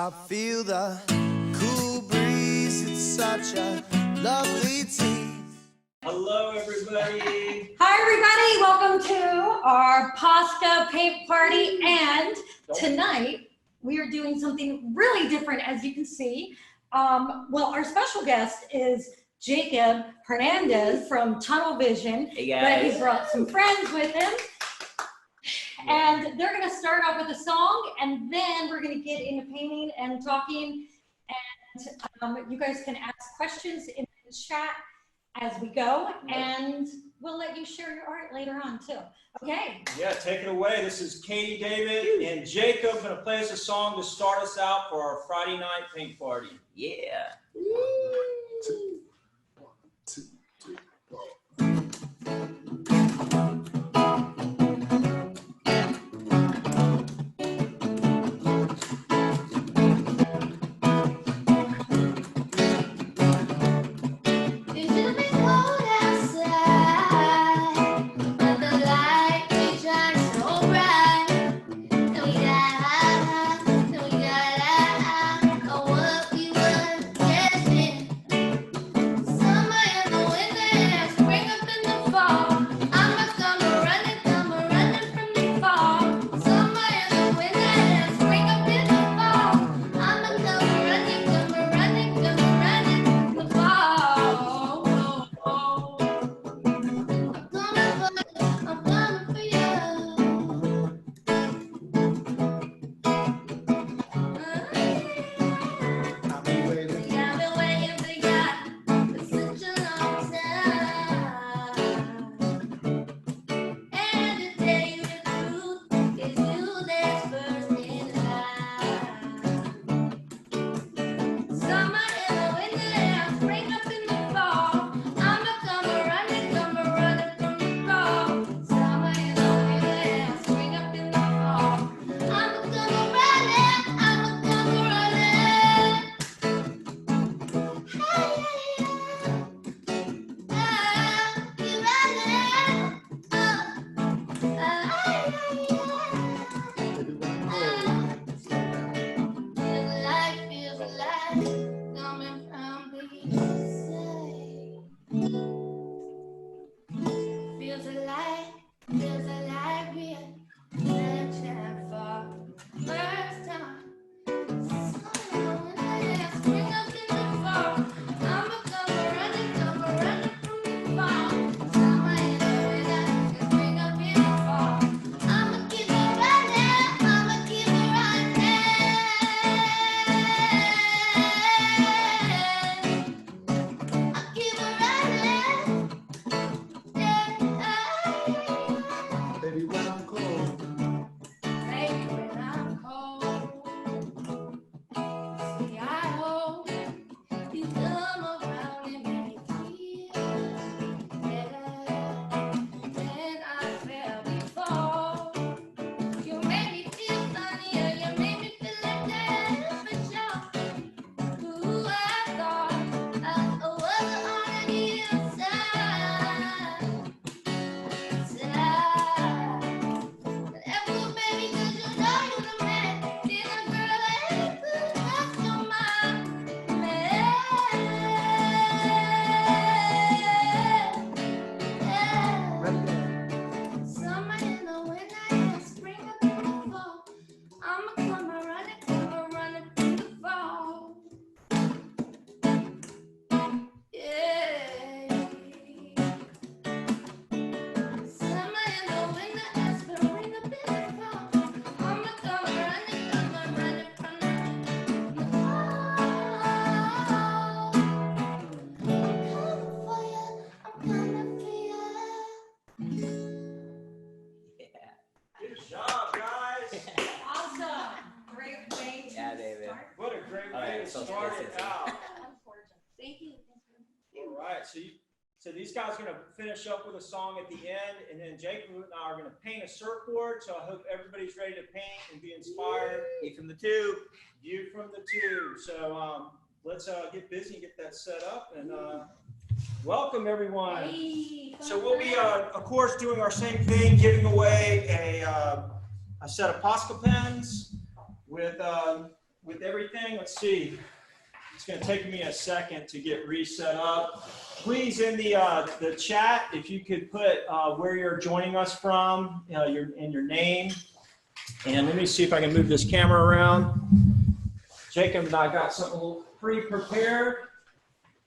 I feel the cool breeze, it's such a lovely tease. Hello, everybody. Hi, everybody. Welcome to our Posca paint party. And tonight we are doing something really different, as you can see. Well, our special guest is Jacob Hernandez from Tunnel Vision. Hey, guys. But he brought some friends with him. And they're going to start off with a song, and then we're going to get into painting and talking. And you guys can ask questions in the chat as we go, and we'll let you share your art later on too. Okay? Yeah, take it away. This is Katie, David, and Jacob going to play us a song to start us out for our Friday night paint party. Yeah. Two, three, four. So these guys are going to finish up with a song at the end, and then Jacob and I are going to paint a surfboard. So I hope everybody's ready to paint and be inspired. View from the tube. View from the tube. So let's get busy and get that set up. And welcome, everyone. Hey, so we'll be, of course, doing our same thing, giving away a set of Posca pens with with everything, let's see. It's going to take me a second to get reset up. Please, in the chat, if you could put where you're joining us from, your name. And let me see if I can move this camera around. Jacob and I got something a little pre-prepared.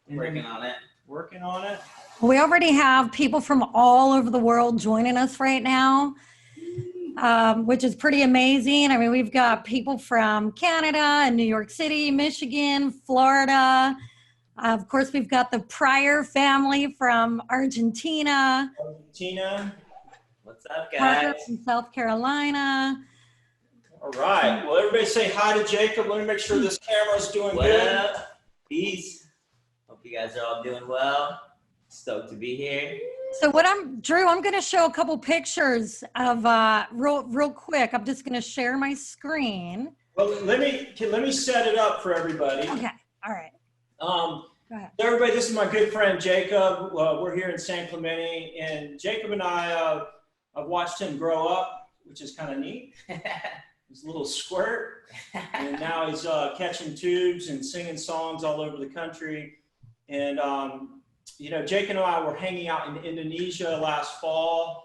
Working on it. Working on it. We already have people from all over the world joining us right now, which is pretty amazing. I mean, we've got people from Canada and New York City, Michigan, Florida. Of course, we've got the Pryor family from Argentina. What's up, Parker guys? from South Carolina. All right. Well, everybody say hi to Jacob. Let me make sure this camera's doing What good. up? Peace. Hope you guys are all doing well. Stoked to be here. So Drew, I'm going to show a couple pictures of real quick. I'm just going to share my screen. Well, let me set it up for everybody. Okay. All right. Go ahead. Everybody, this is my good friend Jacob. We're here in San Clemente, and Jacob and I, I've watched him grow up, which is kind of neat. He's a little squirt, and now he's catching tubes and singing songs all over the country. And Jake and I were hanging out in Indonesia last fall,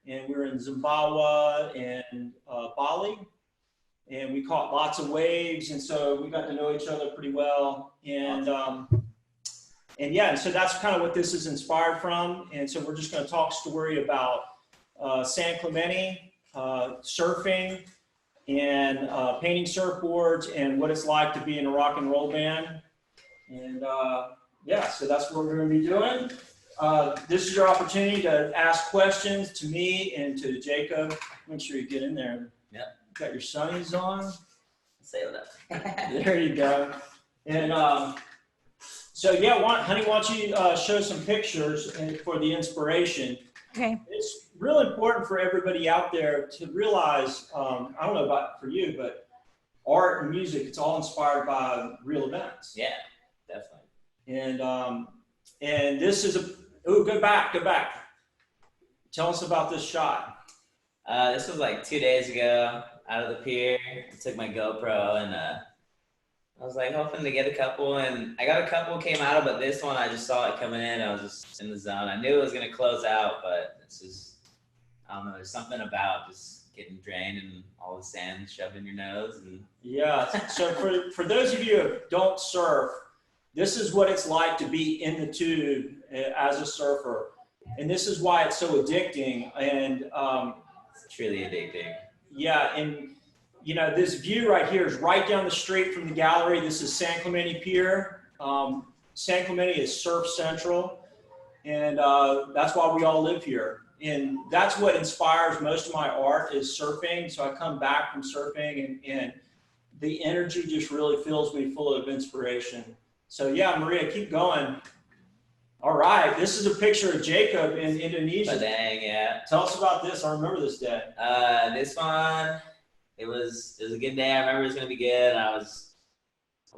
and we were in Zimbabwe and Bali, and we caught lots of waves, and so we got to know each other pretty well. And so that's kind of what this is inspired from. And so we're just going to talk story about San Clemente, surfing, and painting surfboards, and what it's like to be in a rock and roll band. And so that's what we're going to be doing. This is your opportunity to ask questions to me and to Jacob. Make sure you get in there. Yep. Got your sunnies on. Say what up. There you go. And honey, why don't you show some pictures for the inspiration? Okay. It's real important for everybody out there to realize, I don't know about for you, but art and music, it's all inspired by real events. Yeah, definitely. And this is go back. Tell us about this shot. This was like 2 days ago out of the pier. I took my GoPro and I was like hoping to get a couple, and I got a couple came out, but this one I just saw it coming in. I was just in the zone. I knew it was going to close out, but it's just, I don't know, there's something about just getting drained and all the sand shoved in your nose. And Yeah, so for those of you who don't surf, this is what it's like to be in the tube as a surfer. And this is why it's so addicting. And it's truly addicting. yeah, and this view right here is right down the street from the gallery. This is San Clemente Pier. San Clemente is surf central, and that's why we all live here. And that's what inspires most of my art is surfing. So I come back from surfing, and the energy just really fills me full of inspiration. So yeah, Maria, keep going. All right, this is a picture of Jacob in Indonesia. But dang, yeah. Tell us about this. I remember this day. This one, it was a good day. I remember it was gonna be good. All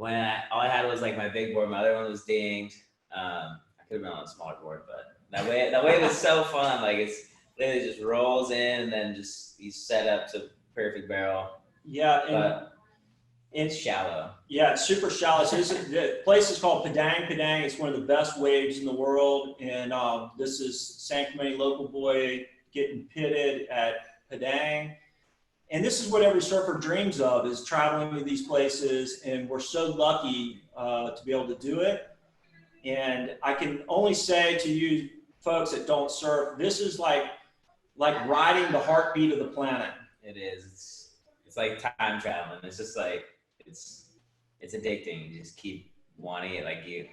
I had was like my big board. My other one was dinged. I could have been on a smaller board, but that way was so fun. Like it just rolls in and then just you set up to perfect barrel. Yeah, But it's shallow. yeah, it's super shallow. So the place is called Padang. Padang. It's one of the best waves in the world, and this is San Clemente local boy getting pitted at Padang. And this is what every surfer dreams of, is traveling to these places, and we're so lucky to be able to do it. And I can only say to you folks that don't surf, this is like riding the heartbeat of the planet. It is. It's like time traveling. It's just like it's addicting. You just keep wanting it. Like you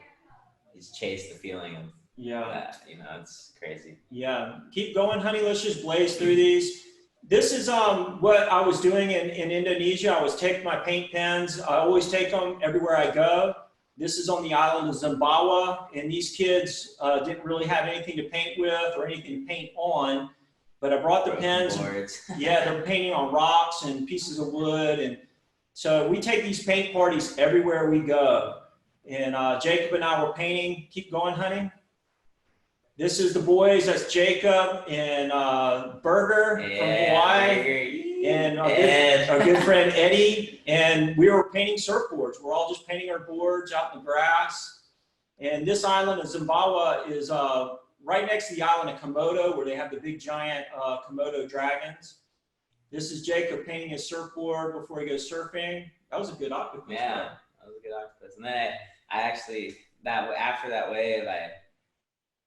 just chase the feeling of that. It's crazy. Yeah, keep going, honey. Let's just blaze through these. This is what I was doing in Indonesia. I was taking my paint pens. I always take them everywhere I go. This is on the island of Zimbabwe, and these kids didn't really have anything to paint with or anything to paint on, but I brought the pens. Yeah, they're painting on rocks and pieces of wood, and so we take these paint parties everywhere we go. And Jacob and I were painting. Keep going, honey. This is the boys. That's Jacob and Burger from Hawaii. and our good friend Eddie, and we were painting surfboards. We're all just painting our boards out in the grass. And this island of Zimbawa is right next to the island of Komodo, where they have the big giant Komodo dragons. This is Jacob painting his surfboard before he goes surfing. That was a good octopus. Yeah, that was a good octopus. And then I actually, after that wave, I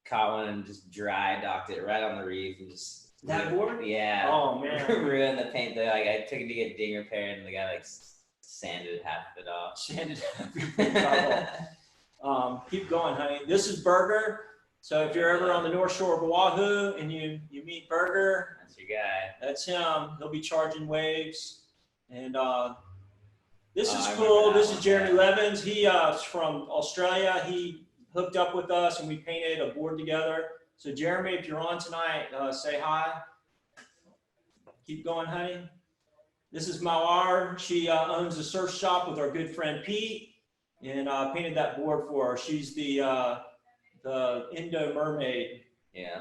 caught one and just dry docked it right on the reef and just. That board? Yeah. Oh, man. Ruined the paint there. Like, I took it to get ding repaired and the guy, like, sanded half of it off. Sanded half of it. Keep going, honey. This is Burger. So if you're ever on the North Shore of Oahu and you meet Burger, that's your guy. That's him. He'll be charging waves. And this is cool. This is Jeremy Levins. He is from Australia. He hooked up with us and we painted a board together. So Jeremy, if you're on tonight, say hi. Keep going, honey. This is Mawar. She owns a surf shop with our good friend Pete, and painted that board for her. She's the Indo Mermaid. Yeah.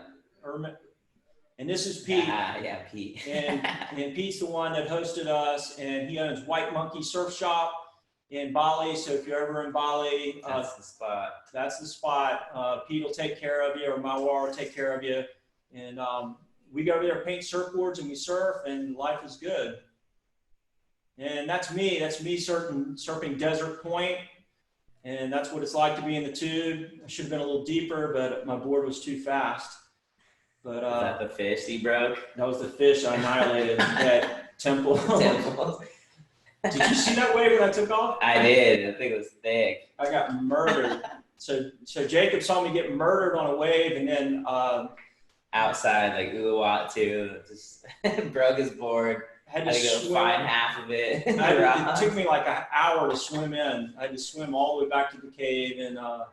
And this is Pete. Yeah, Pete. and Pete's the one that hosted us, and he owns White Monkey Surf Shop in Bali. So if you're ever in Bali, that's the spot. That's the spot. Pete will take care of you, or Mawar will take care of you. And we go over there, paint surfboards, and we surf, and life is good. And that's me. That's me surfing Desert Point. And that's what it's like to be in the tube. I should have been a little deeper, but my board was too fast. But is that the fish he broke? That was the fish I annihilated at Temple. Did you see that wave when I took off? I did. I think it was thick. I got murdered. So Jacob saw me get murdered on a wave, and then outside, like Uluwat too, just broke his board. Had to go swim. find half of it. It took me like an hour to swim in. I had to swim all the way back to the cave, and I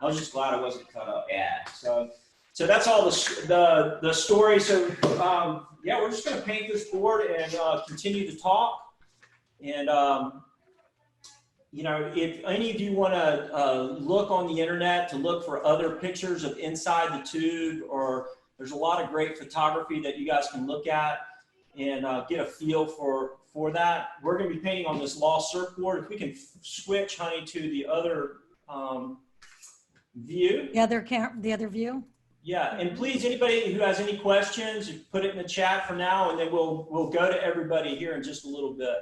was just glad I wasn't cut up. Yeah. So that's all the story. So yeah, we're just gonna paint this board and continue to talk. And you know, if any of you want to look on the internet to look for other pictures of inside the tube, or there's a lot of great photography that you guys can look at and get a feel for that. We're going to be painting on this Lost surfboard. If we can switch, honey, to the other view. The other view. Yeah, and please, anybody who has any questions, put it in the chat for now, and then we'll go to everybody here in just a little bit.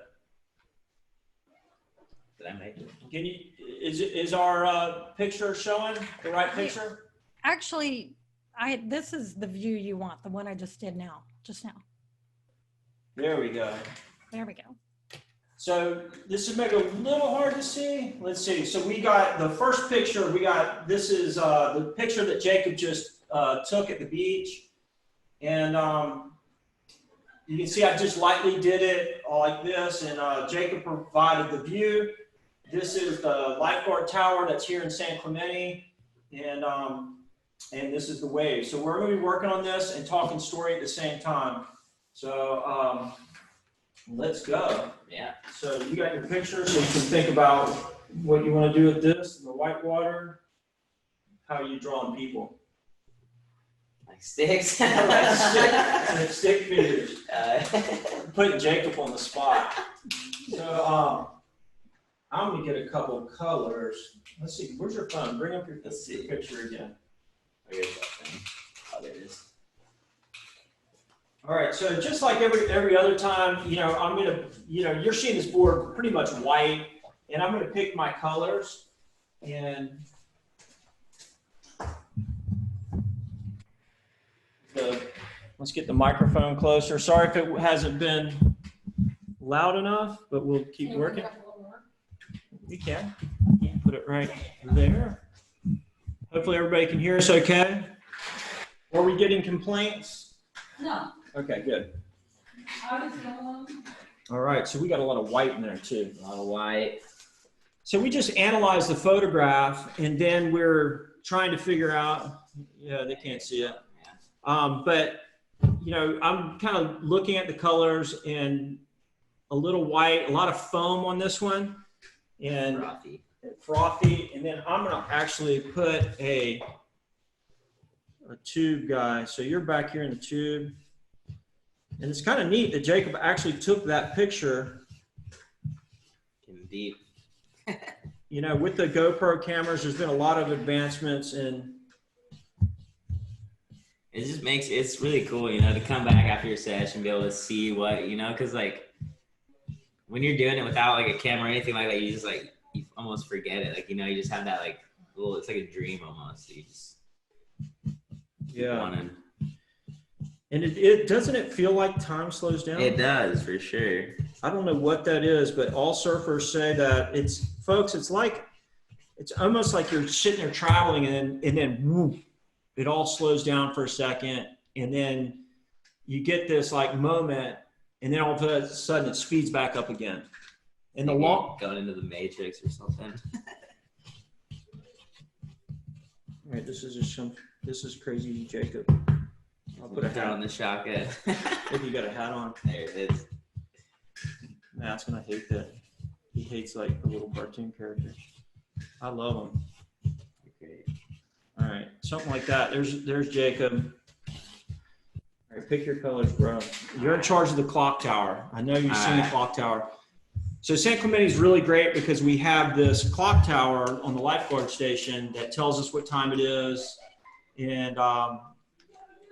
Did I make it? Can you? Is our picture showing the right picture? Actually, this is the view you want, the one I just did now, just now. There we go. There we go. So this is maybe a little hard to see. Let's see. So we got the first picture. This is the picture that Jacob just took at the beach. And you can see I just lightly did it like this. And Jacob provided the view. This is the lifeguard tower that's here in San Clemente. And this is the wave. So we're going to be working on this and talking story at the same time. So let's go. Yeah. So you got your picture, so you can think about what you want to do with this, the white water. How are you drawing people? Like sticks. like stick figures. Putting Jacob on the spot. So I'm gonna get a couple of colors. Let's see. Where's your phone? Bring up your picture again. Where's that thing? Oh, there it is. All right, so just like every other time, you know, I'm gonna, you know, you're seeing this board pretty much white, and I'm gonna pick my colors, and let's get the microphone closer. Sorry if it hasn't been loud enough, but we'll keep working. We can. Put it right there. Hopefully everybody can hear us okay. Are we getting complaints? No. Okay, good. All right, so we got a lot of white in there too. A lot of white. So we just analyzed the photograph, and then we're trying to figure out, yeah, they can't see it. But, you know, I'm kind of looking at the colors, and a little white, a lot of foam on this one, and frothy. And then I'm gonna actually put a tube guy. So you're back here in the tube. And it's kind of neat that Jacob actually took that picture. Getting deep. You know, with the GoPro cameras, there's been a lot of advancements in. It just makes it's really cool, you know, to come back after your session and be able to see what, you know, because like when you're doing it without like a camera or anything like that, you just like you almost forget it. Like, you know, you just have that like little, it's like a dream almost. You just wanna... And it doesn't it feel like time slows down? It does, for sure. I don't know what that is, but all surfers say that folks, it's almost like you're sitting there traveling and then whoop, it all slows down for a second. And then you get this like moment and then all of a sudden it speeds back up again. And the long going into the Matrix or something. All right, this is crazy, Jacob. I'll put a hat on the shotgun. Maybe you got a hat on. There it is. Matt's gonna hate that. He hates like the little cartoon characters. I love them. Great. All right, something like that. There's Jacob. All right, pick your colors, bro. You're in charge of the clock tower. I know you've seen the clock tower. So San Clemente is really great because we have this clock tower on the lifeguard station that tells us what time it is, and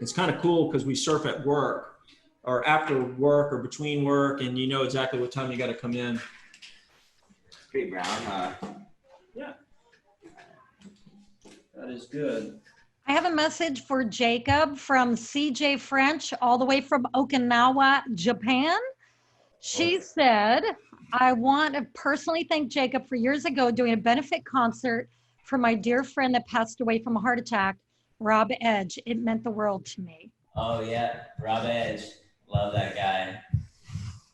it's kind of cool because we surf at work or after work or between work, and you know exactly what time you got to come in. It's pretty brown, huh? Yeah. That is good. I have a message for Jacob from CJ French, all the way from Okinawa, Japan. She said, I want to personally thank Jacob for years ago doing a benefit concert for my dear friend that passed away from a heart attack, Rob Edge. It meant the world to me. Oh yeah, Rob Edge. Love that guy.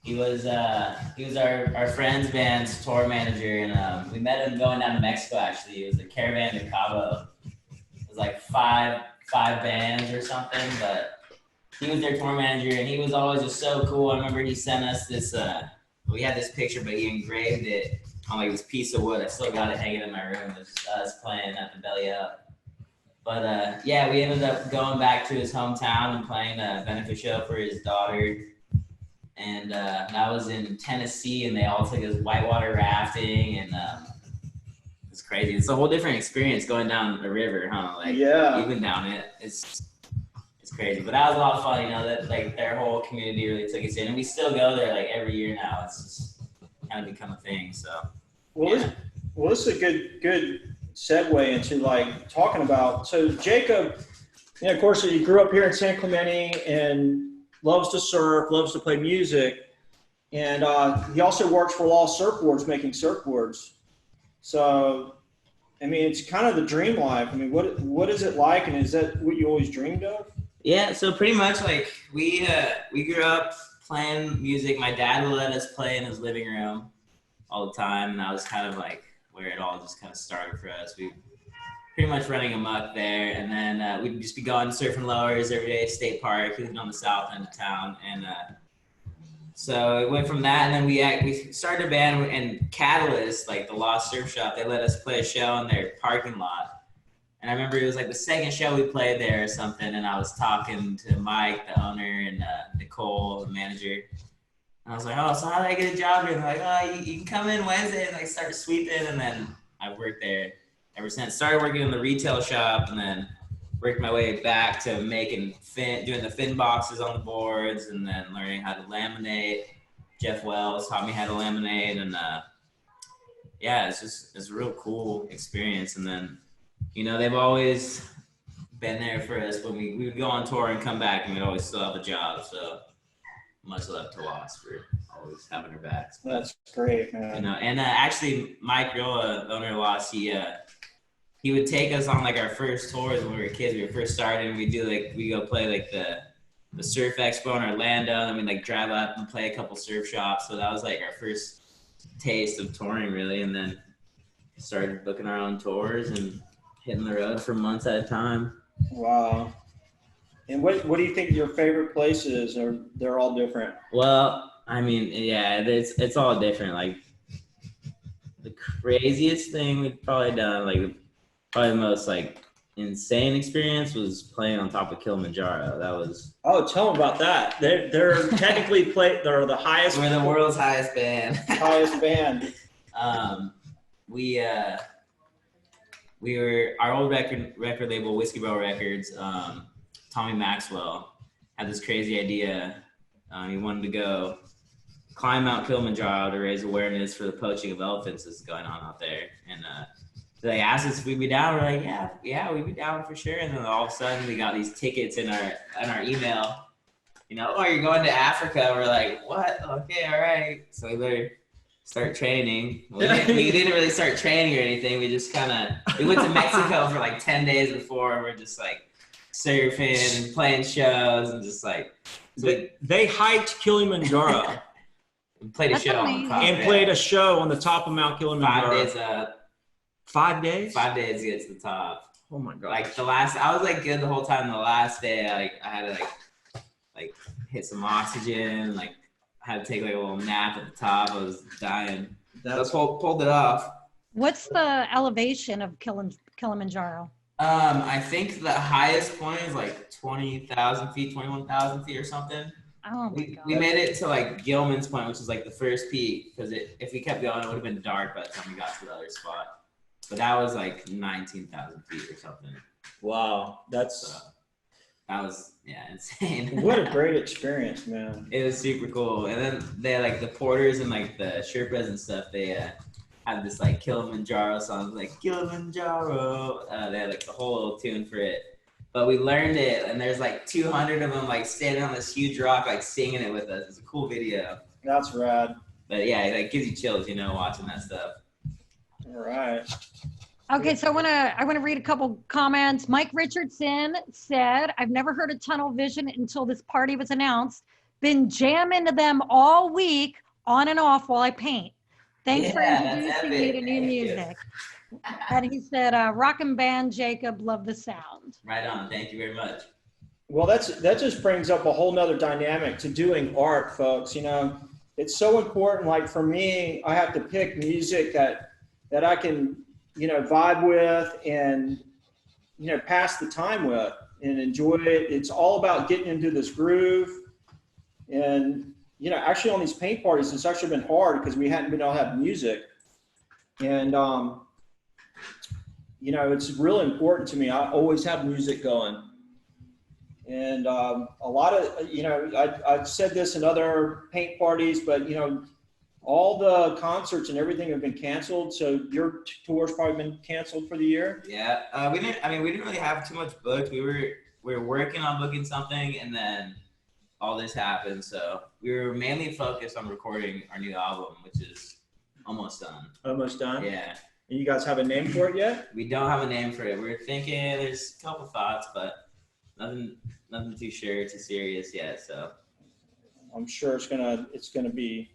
He was our friend's band's tour manager, and we met him going down to Mexico. Actually, it was the Caravan de Cabo. It was like five bands or something, but he was their tour manager, and he was always just so cool. I remember he sent us this. We had this picture, but he engraved it on like this piece of wood. I still got it hanging in my room. It's just us playing at the Belly Up. But yeah, we ended up going back to his hometown and playing a benefit show for his daughter. And that was in Tennessee, and they all took us whitewater rafting, and it's crazy. It's a whole different experience going down a river, huh? Like, yeah, even down it, it's crazy. But that was a lot of fun, you know. That like their whole community really took us in, and we still go there like every year now. It's just kind of become a thing. So, well, yeah. This is a good segue into like talking about. So Jacob, you know, of course, he grew up here in San Clemente and loves to surf, loves to play music, and he also works for Law Surfboards, making surfboards. So, I mean, it's kind of the dream life. I mean, what is it like, and is that what you always dreamed of? Yeah, so pretty much like we grew up playing music. My dad would let us play in his living room all the time, and that was kind of like where it all just kind of started for us. We pretty much running amok there, and then we'd just be going surfing lowers every day at State Park. We lived on the south end of town, and so it went from that, and then we started a band, and Catalyst, like the Lost Surf Shop, they let us play a show in their parking lot. And I remember it was like the second show we played there or something, and I was talking to Mike, the owner, and Nicole, the manager. And I was like, oh, so how did I get a job here? And they're like, oh, you can come in Wednesday and like start sweeping, and then I've worked there ever since. Started working in the retail shop, and then worked my way back to making doing the fin boxes on the boards, and then learning how to laminate. Jeff Wells taught me how to laminate, and yeah, it's a real cool experience. And then, you know, they've always been there for us when we would go on tour and come back, and we'd always still have a job. So much love to Lost for always having our backs. That's great, man. You know, and actually, Mike Riola, the owner of Lost, he would take us on like our first tours when we were kids. We were first starting. We go play like the Surf Expo in Orlando, and then we like drive up and play a couple surf shops. So that was like our first taste of touring, really. And then started booking our own tours and hitting the road for months at a time. Wow. And what do you think your favorite place is? Or they're all different? Well, I mean, yeah, it's all different. Like the craziest thing we've probably done, like probably the most like insane experience was playing on top of Kilimanjaro. That was. Oh, tell them about that. They're technically they're the highest. We're the world's highest band. Highest band. We were our old record label, Whiskey Barrel Records. Tommy Maxwell had this crazy idea. He wanted to go climb Mount Kilimanjaro to raise awareness for the poaching of elephants that's going on out there. And so they asked us if we'd be down. We're like, yeah, we'd be down for sure. And then all of a sudden we got these tickets in our email. You know, oh, you're going to Africa. We're like, what? Okay, all right. So we better start training. We didn't really start training or anything. We just we went to Mexico for like 10 days before. We're just like surfing and playing shows and just like. So they hiked Kilimanjaro. Played a show on top. And played a show on the top of Mount Kilimanjaro. 5 days up. 5 days? 5 days to get to the top. Oh my god! Like I was like good the whole time. The last day, I had to like hit some oxygen. Like I had to take like a little nap at the top. I was dying. That's pulled it off. What's the elevation of Kilimanjaro? I think the highest point is like 20,000 feet, 21,000 feet or something. Oh my god! We made it to like Gilman's Point, which is like the first peak, because if we kept going, it would have been dark by the time we got to the other spot. But that was like 19,000 feet or something. Wow, that was insane. What a great experience, man! It was super cool. And then they like the porters and like the Sherpas and stuff. They had this like Kilimanjaro song, like Kilimanjaro. They had like the whole little tune for it. But we learned it, and there's like 200 of them like standing on this huge rock, like singing it with us. It's a cool video. That's rad. But yeah, it like gives you chills, you know, watching that stuff. All right. Okay, so I wanna read a couple comments. Mike Richardson said, "I've never heard of Tunnel Vision until this party was announced. Been jamming to them all week, on and off while I paint. Thanks for introducing me to new music." And he said, "Rockin' band, Jacob, love the sound." Right on. Thank you very much. Well, that just brings up a whole nother dynamic to doing art, folks. You know, it's so important. Like for me, I have to pick music that I can, you know, vibe with and, you know, pass the time with and enjoy it. It's all about getting into this groove. And, you know, actually on these paint parties, it's actually been hard because we hadn't been able to have music. And, you know, it's really important to me. I always have music going. And a lot of, you know, I've said this in other paint parties, but, you know, all the concerts and everything have been canceled. So your tour's probably been canceled for the year? Yeah, we didn't really have too much booked. We were working on booking something, and then all this happened. So we were mainly focused on recording our new album, which is almost done. Almost done? Yeah. And you guys have a name for it yet? We don't have a name for it. We're thinking, there's a couple thoughts, but nothing too sure, too serious yet. So I'm sure it's gonna be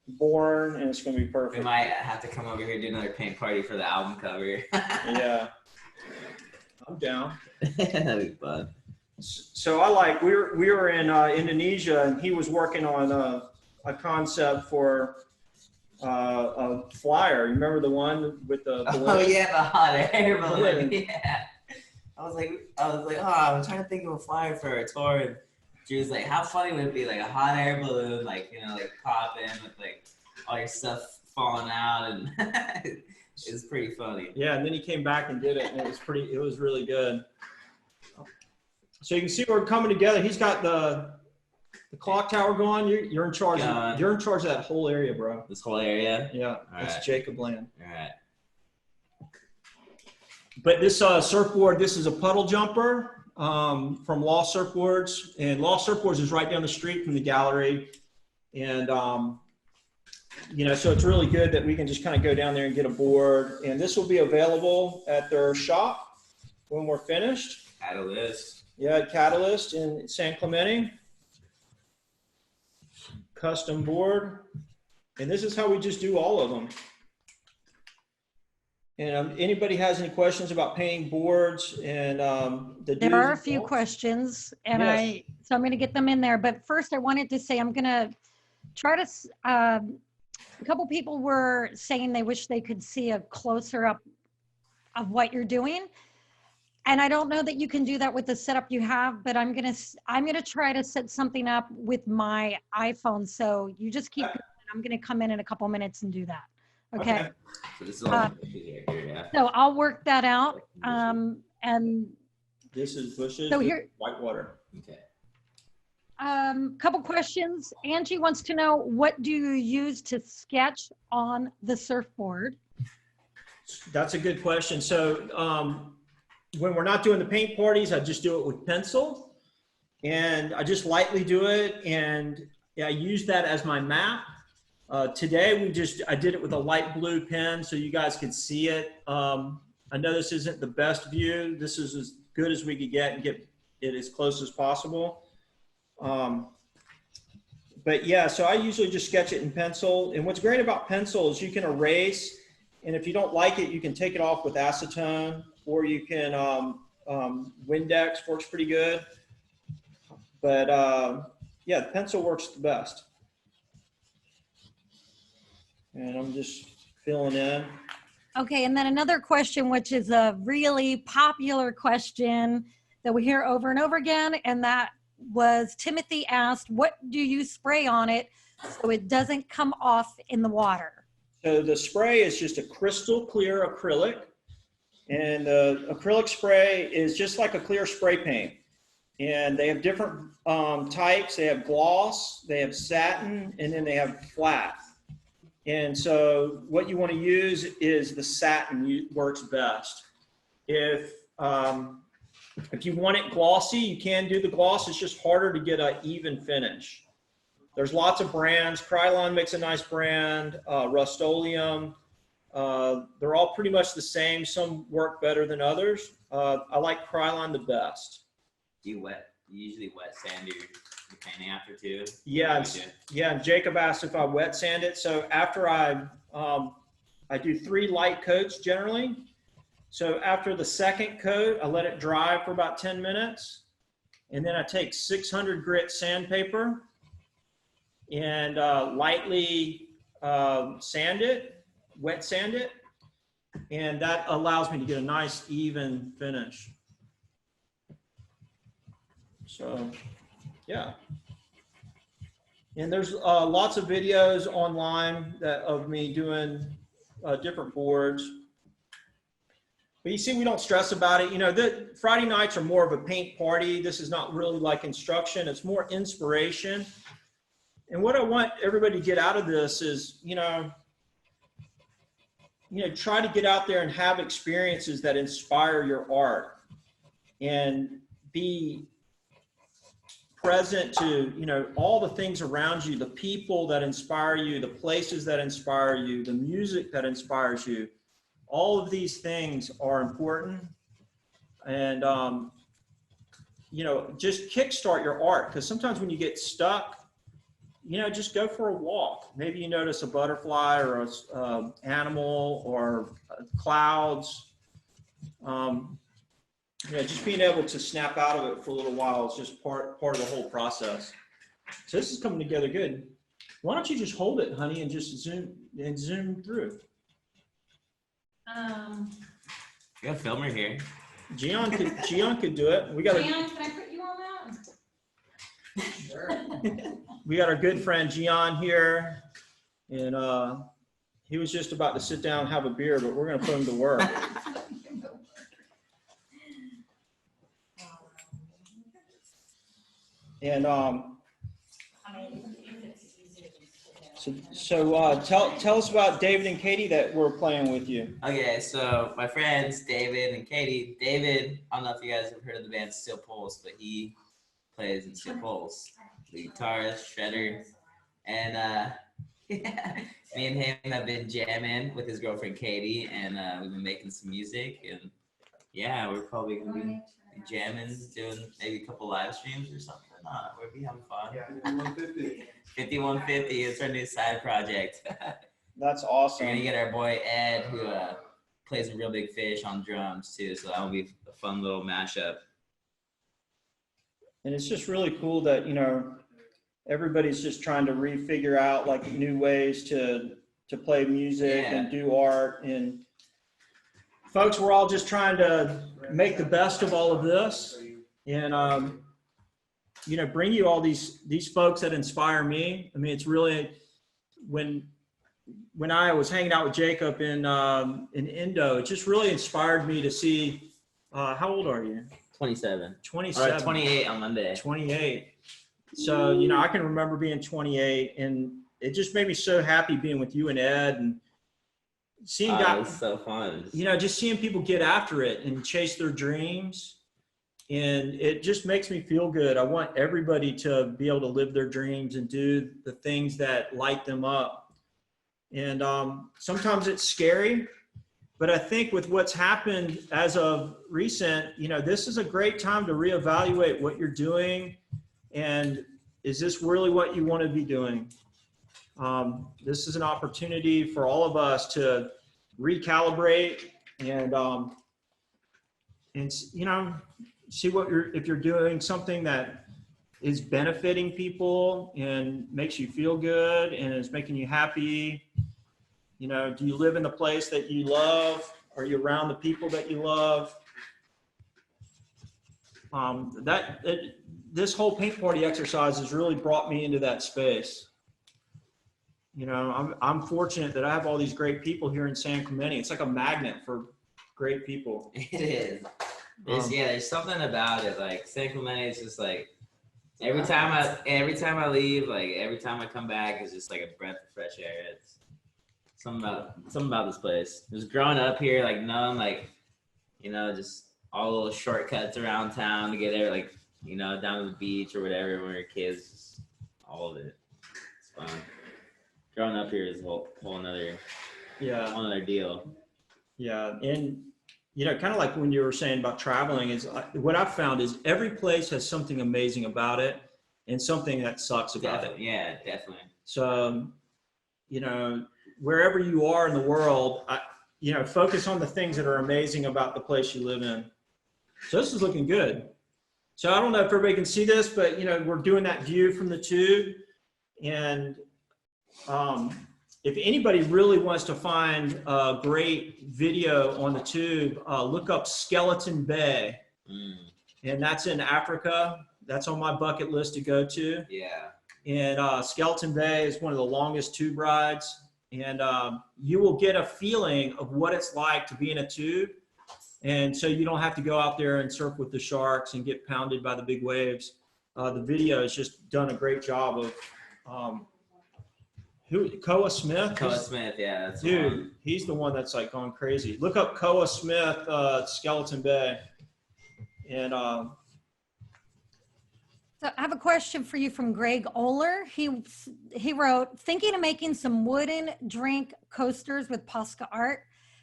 born and it's gonna be perfect. We might have to come over here and do another paint party for the album cover. Yeah, I'm down. That'd be fun. So we were in Indonesia, and he was working on a concept for a flyer. You remember the one with the balloon? Oh yeah, the hot air balloon. Yeah. I was like, oh, I'm trying to think of a flyer for our tour, and she was like, how funny would it be, like a hot air balloon, like, you know, like pop in with like all your stuff falling out, and it was pretty funny. Yeah, and then he came back and did it, and it was really good. So you can see we're coming together. He's got the clock tower going. You're in charge. You're in charge of that whole area, bro. This whole area. Yeah, all that's right. Jacob Land. All right. But this surfboard, this is a puddle jumper from Law Surfboards, and Law Surfboards is right down the street from the gallery, and you know, so it's really good that we can just kind of go down there and get a board, and this will be available at their shop when we're finished. Catalyst. Yeah, Catalyst in San Clemente. Custom board, and this is how we just do all of them. And anybody has any questions about painting boards and there are a few questions, and yes. So I'm going to get them in there. But first, I wanted to say I'm going to try to. A couple people were saying they wish they could see a closer up of what you're doing. And I don't know that you can do that with the setup you have, but I'm gonna try to set something up with my iPhone. So you just keep going. I'm gonna come in a couple minutes and do that. Okay. So this is all here, yeah. So I'll work that out. And This is bushes. So this here- is whitewater. Okay. couple questions. Angie wants to know, what do you use to sketch on the surfboard? That's a good question. So when we're not doing the paint parties, I just do it with pencil, and I just lightly do it, and I use that as my map. Today I did it with a light blue pen so you guys could see it. I know this isn't the best view. This is as good as we could get and get it as close as possible. But yeah, so I usually just sketch it in pencil. And what's great about pencil is you can erase, and if you don't like it, you can take it off with acetone, or you can, Windex works pretty good. But yeah, the pencil works the best. And I'm just filling in. Okay, and then another question, which is a really popular question that we hear over and over again, and that was Timothy asked, what do you spray on it so it doesn't come off in the water? So the spray is just a crystal clear acrylic, and the acrylic spray is just like a clear spray paint. And they have different types. They have gloss, they have satin, and then they have flat. And so what you want to use is the satin works best. If you want it glossy, you can do the gloss. It's just harder to get an even finish. There's lots of brands. Krylon makes a nice brand. Rust-Oleum. They're all pretty much the same. Some work better than others. I like Krylon the best. Do you usually wet sand your painting after too? Yeah, yeah. And Jacob asked if I wet sand it. So after I do 3 light coats generally. So after the second coat, I let it dry for about 10 minutes. And then I take 600 grit sandpaper and lightly sand it, wet sand it. And that allows me to get a nice even finish. So, yeah. And there's lots of videos online of me doing different boards. But you see, we don't stress about it. You know, the Friday nights are more of a paint party. This is not really like instruction. It's more inspiration. And what I want everybody to get out of this is, try to get out there and have experiences that inspire your art, and be present to, all the things around you, the people that inspire you, the places that inspire you, the music that inspires you. All of these things are important. And, just kickstart your art, because sometimes when you get stuck, just go for a walk. Maybe you notice a butterfly or a animal or clouds. Just being able to snap out of it for a little while is just part of the whole process. So this is coming together good. Why don't you just hold it, honey, and just zoom through? We got a filmer here. Gian could do it. We got Gian, can I put you on that? Sure. We got our good friend Gian here, and he was just about to sit down and have a beer, but we're going to put him to work. And so tell us about David and Katie that were playing with you. Okay, so my friends David and Katie. David, I don't know if you guys have heard of the band Steel Pulse, but he plays in Steel Pulse, the guitarist, shredder, and me and him have been jamming with his girlfriend Katie, and we've been making some music, and yeah, we're probably gonna be jamming, doing maybe a couple live streams or something. We'll be having fun. Yeah, 5150. 5150 is our new side project. That's awesome. We're gonna get our boy Ed, who plays a Real Big Fish on drums too, so that'll be a fun little mashup. And it's just really cool that, everybody's just trying to refigure out like new ways to play music and do art. And folks, we're all just trying to make the best of all of this, and you know, bring you all these folks that inspire me. I mean, it's really when I was hanging out with Jacob in Indo, it just really inspired me to see. How old are you? 27. 27. Or 28 on Monday. 28. So, you know, I can remember being 28, and it just made me so happy being with you and Ed and seeing It was so fun. you know, just seeing people get after it and chase their dreams. And it just makes me feel good. I want everybody to be able to live their dreams and do the things that light them up. And sometimes it's scary, but I think with what's happened as of recent, you know, this is a great time to reevaluate what you're doing. And is this really what you want to be doing? This is an opportunity for all of us to recalibrate and you know, see if you're doing something that is benefiting people and makes you feel good and is making you happy. You know, do you live in the place that you love? Are you around the people that you love? This whole paint party exercise has really brought me into that space. You know, I'm fortunate that I have all these great people here in San Clemente. It's like a magnet for great people. It is. There's something about it. Like San Clemente is just like every time I leave, like every time I come back, it's just like a breath of fresh air. It's something about this place. Just growing up here, like knowing, like, you know, just all the little shortcuts around town to get there, like, you know, down to the beach or whatever when we were kids. Just all of it. It's fun. Growing up here is a whole another deal. Yeah, and you know, kind of like when you were saying about traveling, is what I've found is every place has something amazing about it and something that sucks about it. Yeah, definitely. So, you know, wherever you are in the world, you know, focus on the things that are amazing about the place you live in. So this is looking good. So I don't know if everybody can see this, but you know, we're doing that view from the tube, and if anybody really wants to find a great video on the tube, look up Skeleton Bay. And that's in Africa. That's on my bucket list to go to. Yeah. And Skeleton Bay is one of the longest tube rides. And you will get a feeling of what it's like to be in a tube. And so you don't have to go out there and surf with the sharks and get pounded by the big waves. The video has just done a great job of Koa Smith? Koa Smith, yeah. That's dude, he's the one that's like going crazy. Look up Koa Smith, Skeleton Bay. And So I have a question for you from Greg Oler. He wrote, thinking of making some wooden drink coasters with Posca art.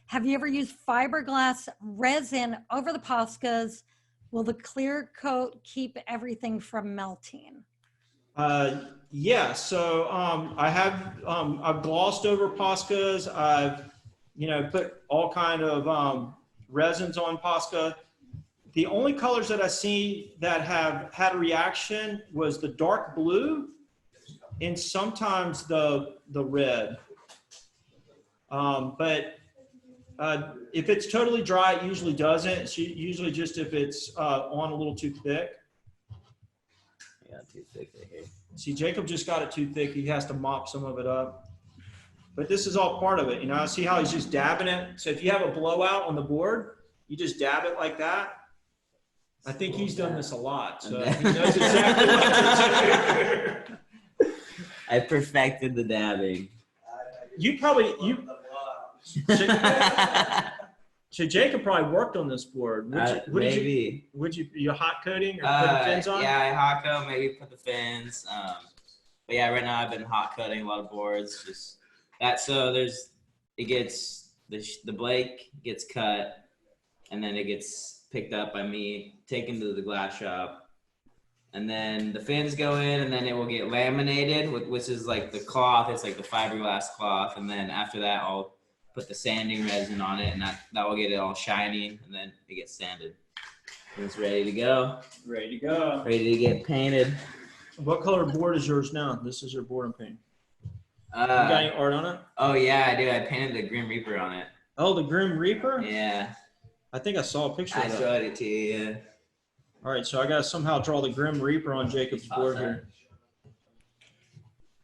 Have you ever used fiberglass resin over the Poscas? Will the clear coat keep everything from melting? Yeah, so I've glossed over Poscas. I've, you know, put all kind of resins on Posca. The only colors that I see that have had a reaction was the dark blue and sometimes the red. But if it's totally dry, it usually doesn't. It's usually just if it's on a little too thick. Yeah, too thick right here. See, Jacob just got it too thick. He has to mop some of it up. But this is all part of it. You know, see how he's just dabbing it? So if you have a blowout on the board, you just dab it like that. I think he's done this a lot, so he knows exactly what to do. I perfected the dabbing. So Jacob probably worked on this board. Maybe. Would you hot coating or put the fins on? Yeah, I hot coat, maybe put the fins. But yeah, right now I've been hot coating a lot of boards. Just that, so it gets the Blake gets cut, and then it gets picked up by me, taken to the glass shop, and then the fins go in, and then it will get laminated, which is like the cloth. It's like the fiberglass cloth, and then after that, I'll put the sanding resin on it, and that will get it all shiny, and then it gets sanded. And it's ready to go. Ready to go. Ready to get painted. What color board is yours now? This is your board I'm painting. You got any art on it? Oh yeah, I do. I painted the Grim Reaper on it. Oh, the Grim Reaper? Yeah, I think I saw a picture I of that. showed it to you. Yeah. All right, so I gotta somehow draw the Grim Reaper on Jacob's board here.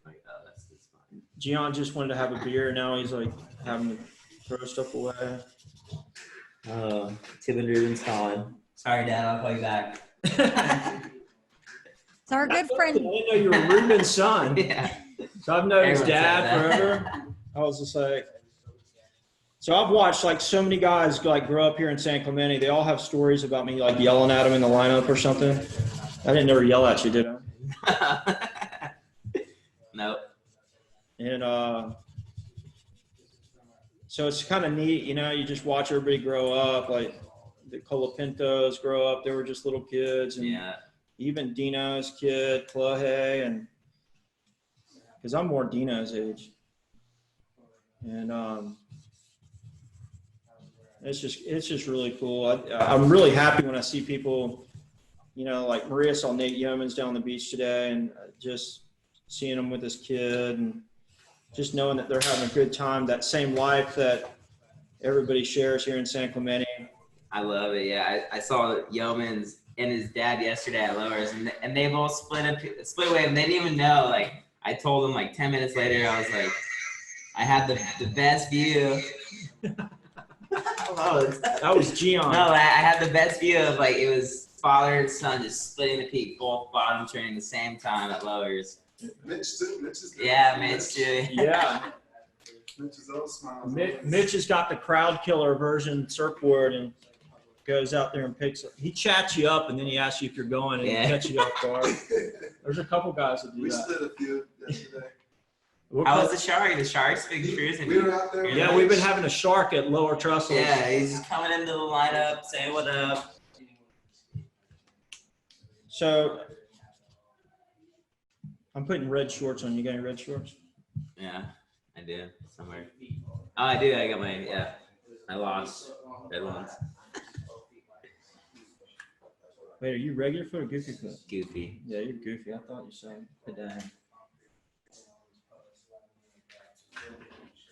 Like, oh, that's fine. Gian just wanted to have a beer. Now he's like having to throw stuff away. Oh, 200 installing. Sorry, Dad. I'll call you back. It's our good I friend. didn't know you were Ruben's son. Yeah. So I've known his Everyone said dad that. forever. I was just like, so I've watched like so many guys like grow up here in San Clemente. They all have stories about me like yelling at them in the lineup or something. I didn't ever yell at you, did I? Nope. And so it's kind of neat, you know. You just watch everybody grow up. Like the Colapintos grow up. They were just little kids, and Yeah. even Dino's kid, Clahe, and because I'm more Dino's age, and it's just really cool. I'm really happy when I see people, you know, like Maria saw Nate Yeomans down on the beach today, and just seeing him with his kid, and just knowing that they're having a good time, that same life that everybody shares here in San Clemente. I love it. Yeah, I saw Yeomans and his dad yesterday at Lowers, and they both split away, and they didn't even know. Like, I told them like 10 minutes later, I was like, I had the best view. That was Gian. No, I had the best view of like it was father and son just splitting the peak, both bottom turning the same time at Lowers. Mitch too. Mitch is Yeah, Mitch too. Yeah. Mitch is all smiles. Mitch has got the crowd killer version surfboard and goes out there and picks it. He chats you up and then he asks you if you're going and Yeah. he catches you off guard. There's a couple guys that do We that. split a few yesterday. How was the shark? The shark's big cruising. We were out there. Yeah, we've been having a shark at Lower Trussell. Yeah, he's just coming into the lineup, saying what up. So I'm putting red shorts on. You got any red shorts? Yeah, I do somewhere. Oh, I do. I got my I lost red ones. Wait, are you regular foot or goofy foot? Goofy. Yeah, you're goofy. I thought you said today.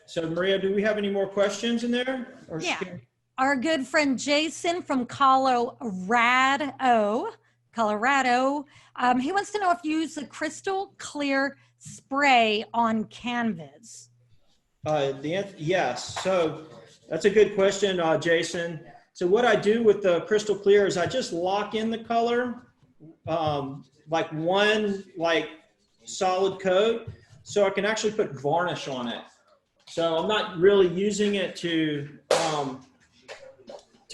So Maria, do we have any more questions in there? Or Yeah. Our good friend Jason from Colorado, he wants to know if you use the crystal clear spray on canvas. Yes. So that's a good question, Jason. So what I do with the crystal clear is I just lock in the color, like one solid coat, so I can actually put varnish on it. So I'm not really using it to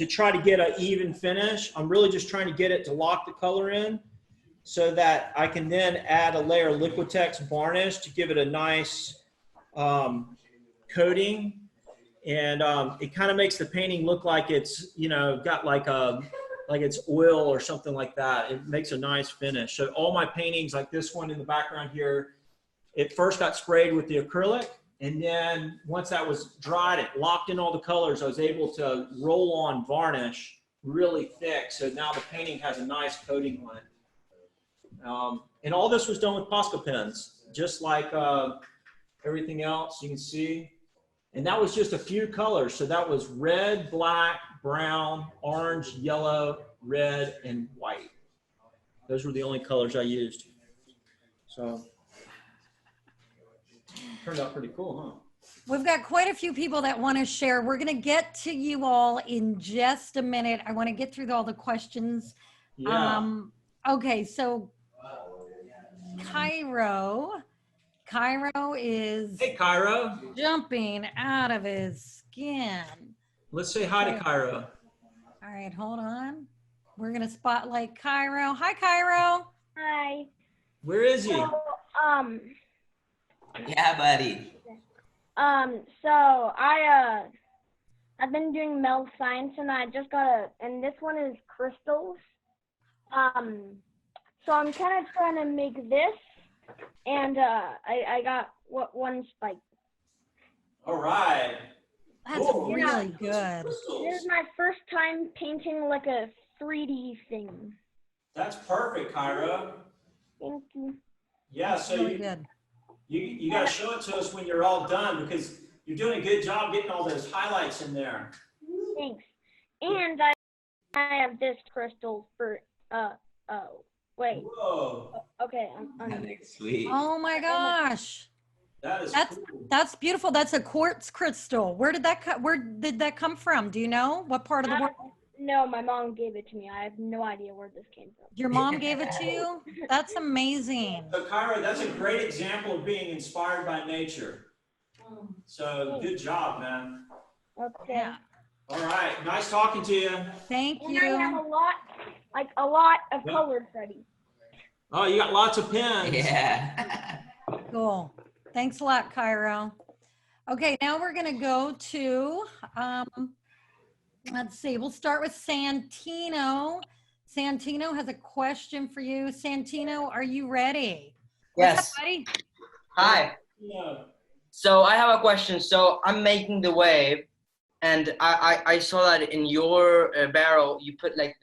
try to get an even finish. I'm really just trying to get it to lock the color in so that I can then add a layer of Liquitex varnish to give it a nice coating. And it kind of makes the painting look like it's, got like it's oil or something like that. It makes a nice finish. So all my paintings, like this one in the background here, it first got sprayed with the acrylic. And then once that was dried, it locked in all the colors. I was able to roll on varnish really thick. So now the painting has a nice coating on it. And all this was done with Posca pens, just like everything else you can see. And that was just a few colors. So that was red, black, brown, orange, yellow, red, and white. Those were the only colors I used. So turned out pretty cool, huh? We've got quite a few people that want to share. We're going to get to you all in just a minute. I want to get through all the questions. Yeah. Okay, so Cairo is Hey, Cairo. jumping out of his skin. Let's say hi to Cairo. All right, hold on. We're going to spotlight Cairo. Hi, Cairo. Hi. Where is he? So, Yeah, buddy. so I've been doing meld science and I just got and this one is crystals. So I'm kind of trying to make this and, I got one spike. All right. That's Cool. really good. This is my first time painting like a 3D thing. That's perfect, Cairo. Thank you. Yeah, so Really good. you got to show it to us when you're all done because You're doing a good job getting all those highlights in there. Thanks. And I have this crystal for wait. Whoa, Okay, I'm That's sweet. Oh my gosh. that is That's cool. that's beautiful. That's a quartz crystal. Where did that come from? Do you know what part of the world? No, my mom gave it to me. I have no idea where this came from. Your mom gave it to you? That's amazing. So Kyra, that's a great example of being inspired by nature. So good job, man. Okay. Yeah. All right, nice talking to you. Thank And I have you. a lot of Yeah. colors ready. Oh, you got lots of pens. Yeah. Cool. Thanks a lot, Cairo. Okay, now we're gonna go to, let's see, we'll start with Santino. Santino has a question for you. Santino, are you ready? Yes. What's up, buddy? Hi. Yeah. So I have a question. So I'm making the wave, and I saw that in your barrel you put like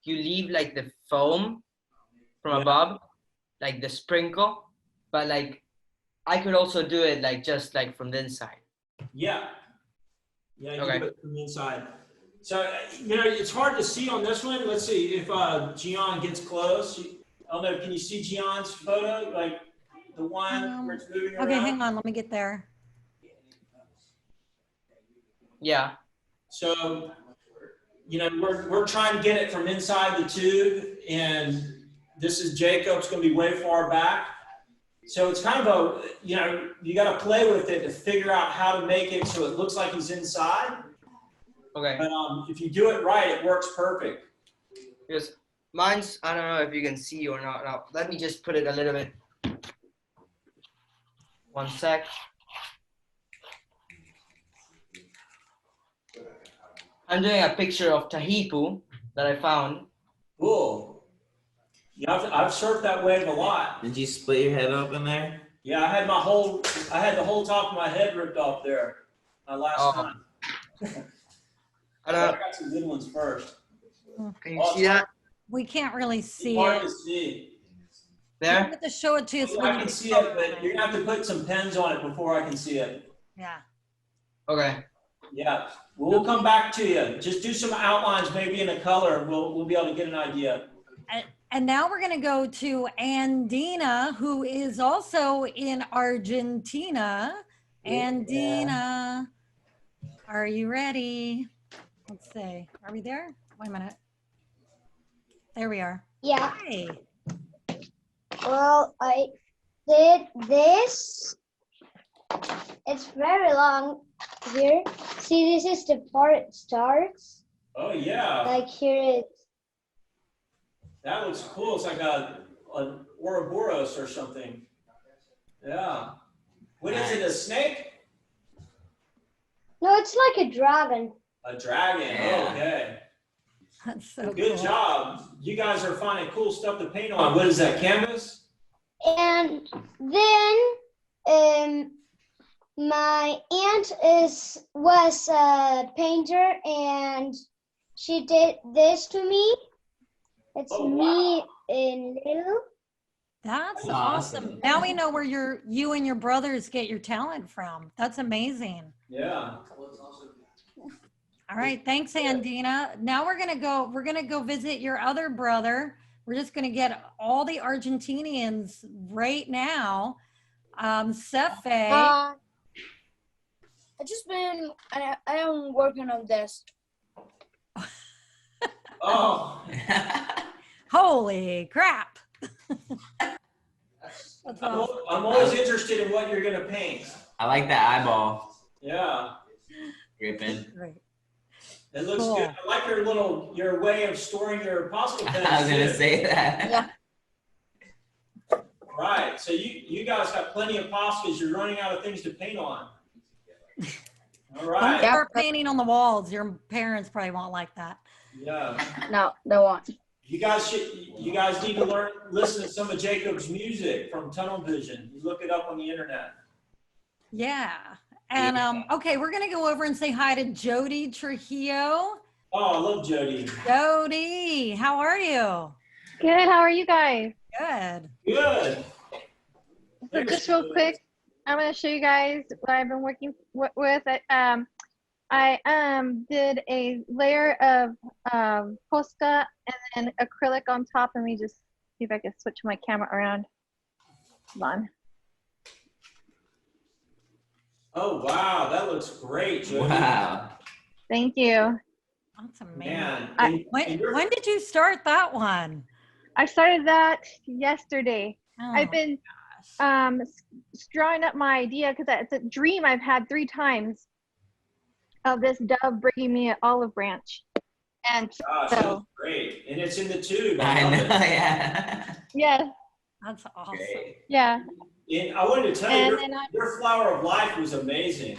you leave like the foam from Yeah. above, like the sprinkle, but like I could also do it like just like from the inside. Yeah. Yeah, you Okay. do it from the inside. So, it's hard to see on this one. Let's see if Gian gets close. I don't know, can you see Gion's photo? Like the one where it's moving around? Okay, hang on, let me get there. Yeah. So, we're trying to get it from inside the tube, and this is Jacob's going to be way far back. So it's kind of you got to play with it to figure out how to make it so it looks like he's inside. Okay. But if you do it right, it works perfect. Because mine's, I don't know if you can see or not. Now, let me just put it a little bit. One sec. I'm doing a picture of Tahipu that I found. Cool. Yeah, I've surfed that wave a lot. Did you split your head open there? Yeah, I had the whole top of my head ripped off there last time. I I don't know. got some good ones first. Can you see that? We can't really It's see hard it. to see. You There? have to show it to us. I can see it, but you're gonna have to put some pens on it before I can see it. Yeah. Okay. Yeah, we'll come back to you. Just do some outlines, maybe in a color. We'll be able to get an idea. And now we're going to go to Andina, who is also in Argentina. Andina, are you ready? Let's see. Are we there? Wait a minute. There we are. Yeah, Hi. well, I did this. It's very long here. See, this is the part it starts. Oh yeah, Like here it's, that looks cool. It's like a Ouroboros or something. Yeah. What is it? A snake? no, it's like a dragon. A dragon. Yeah. Okay. That's so Good cool. job. You guys are finding cool stuff to paint on. What is that, canvas? And then my aunt was a painter and she did this to me. It's Oh, me wow. in little. That's Awesome. awesome. Now we know where you and your brothers get your talent from. That's amazing. Yeah. All right, thanks, Andina. Now we're gonna go visit your other brother. We're just gonna get all the Argentinians right now. Cefe. I am working on this. Oh, Holy crap. That's awesome. I'm always interested in what you're gonna paint. I like that eyeball Yeah, gripping. Great. it looks Cool. good. I like your way of storing your Posca pens. I was gonna too. say that. Yeah. Right, so you guys got plenty of Poscas. You're running out of things to paint on. All Don't right. start painting on the walls. Your parents probably won't like that. Yeah. No, they won't. You guys need to listen to some of Jacob's music from Tunnel Vision. You look it up on the internet. Yeah. And okay, we're gonna go over and say hi to Jody Trujillo. Oh, I love Jody. Jody, how are you? Good. How are you guys? Good. Good. So just real quick, I'm going to show you guys what I've been working with. I did a layer of Posca and then acrylic on top. Let me just see if I can switch my camera around. Hold on. Oh, wow, that looks great, Jody. Wow. Thank you. That's amazing. Man, When did you start that one? I started that yesterday. Oh, I've been drawing up my idea because it's a dream I've had 3 times of this dove bringing me an olive branch. And gosh, so, that's great. And it's in the tube. I love know, it. yeah. yeah, that's awesome. Great. yeah. And I wanted to tell And you, then your flower of life was amazing.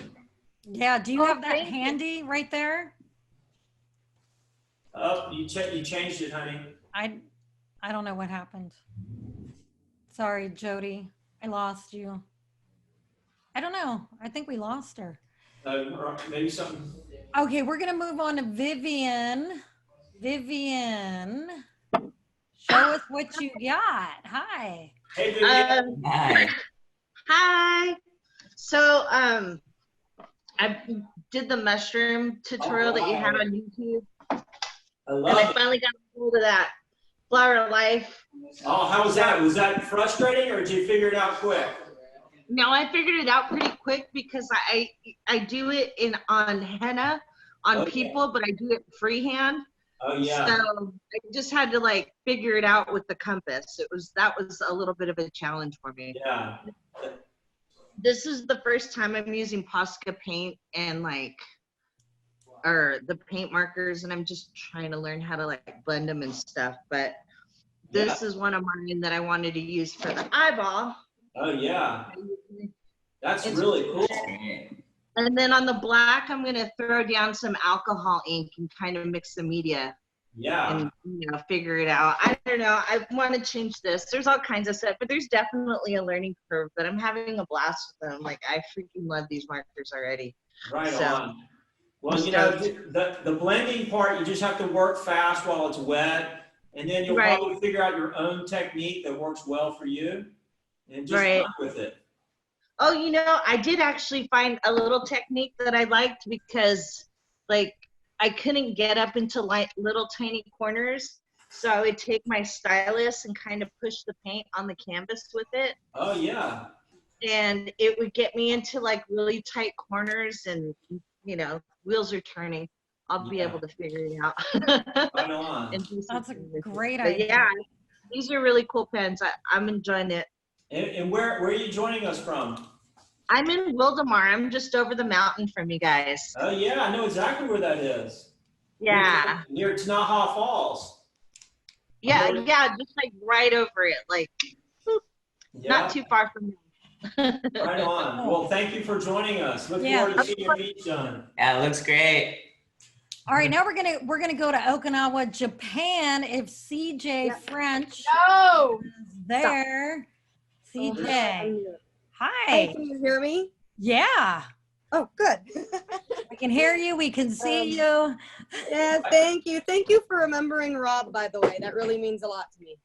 Yeah, do you Oh, have that thank you. handy right there? Oh, you changed it, honey. I don't know what happened. Sorry, Jody. I lost you. I don't know. I think we lost her. Maybe something. Okay, we're gonna move on to Vivian. Vivian, show us what you got. Hi. Hey, Vivian. Nice. Hi. So I did the mushroom tutorial that you had on YouTube, I and love I it. finally got hold of that flower of life. Oh, how was that? Was that frustrating, or did you figure it out quick? No, I figured it out pretty quick because I do it on henna on Okay. people, but I do it freehand. Oh, yeah. So I just had to like figure it out with the compass. That was a little bit of a challenge for me. Yeah. This is the first time I'm using Posca paint and or the paint markers, and I'm just trying to learn how to like blend them and stuff. But this is one of mine that I wanted to use for the eyeball. Oh, yeah. That's It's really cool. And then on the black, I'm gonna throw down some alcohol ink and kind of mix the media Yeah. and figure it out. I don't know. I want to change this. There's all kinds of stuff, but there's definitely a learning curve. But I'm having a blast with them. Like I freaking love these markers already. Right So, on. Well, you know, the blending part, you just have to work fast while it's wet, and then you'll Right. probably figure out your own technique that works well for you, and just Right. run with it. Oh, I did actually find a little technique that I liked because, like, I couldn't get up into like little tiny corners, so I would take my stylus and kind of push the paint on the canvas with it, Oh, yeah. and it would get me into like really tight corners, and wheels are turning. I'll be Yeah. able to figure it out. Right on. And do some That's a things with it. great But idea. yeah, these are really cool pens. I'm enjoying it. And where are you joining us from? I'm in Wildemar. I'm just over the mountain from you guys. Oh, yeah, I know exactly where that is. Yeah. Near Tanaha Falls. Yeah, just like right over it, like Yeah. not too far from me. Right on. Well, thank you for joining us. Look Yeah. forward to seeing your beach done. Yeah, it looks great. All right, now we're gonna go to Okinawa, Japan. If CJ French No. is there, CJ, Hi, hi. can you hear me? Yeah, Oh, good. we can hear you. We can see you. Yeah, thank you. Thank you for remembering Rob, by the way. That really means a lot to me.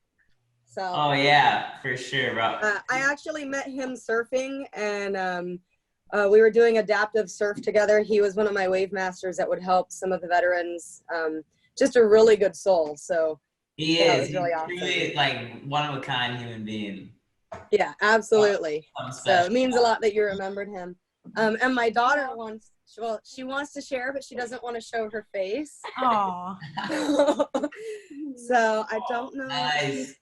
So, Oh yeah, for sure, bro. I actually met him surfing, and we were doing adaptive surf together. He was one of my wave masters that would help some of the veterans. Just a really good soul. So He yeah, it is. was He's really awesome. truly like one of a kind human being. yeah, absolutely. Something So special. it means a lot that you remembered him. And my daughter wants, well, she wants to share, but she doesn't want to show her face. Oh, So I don't know. Nice.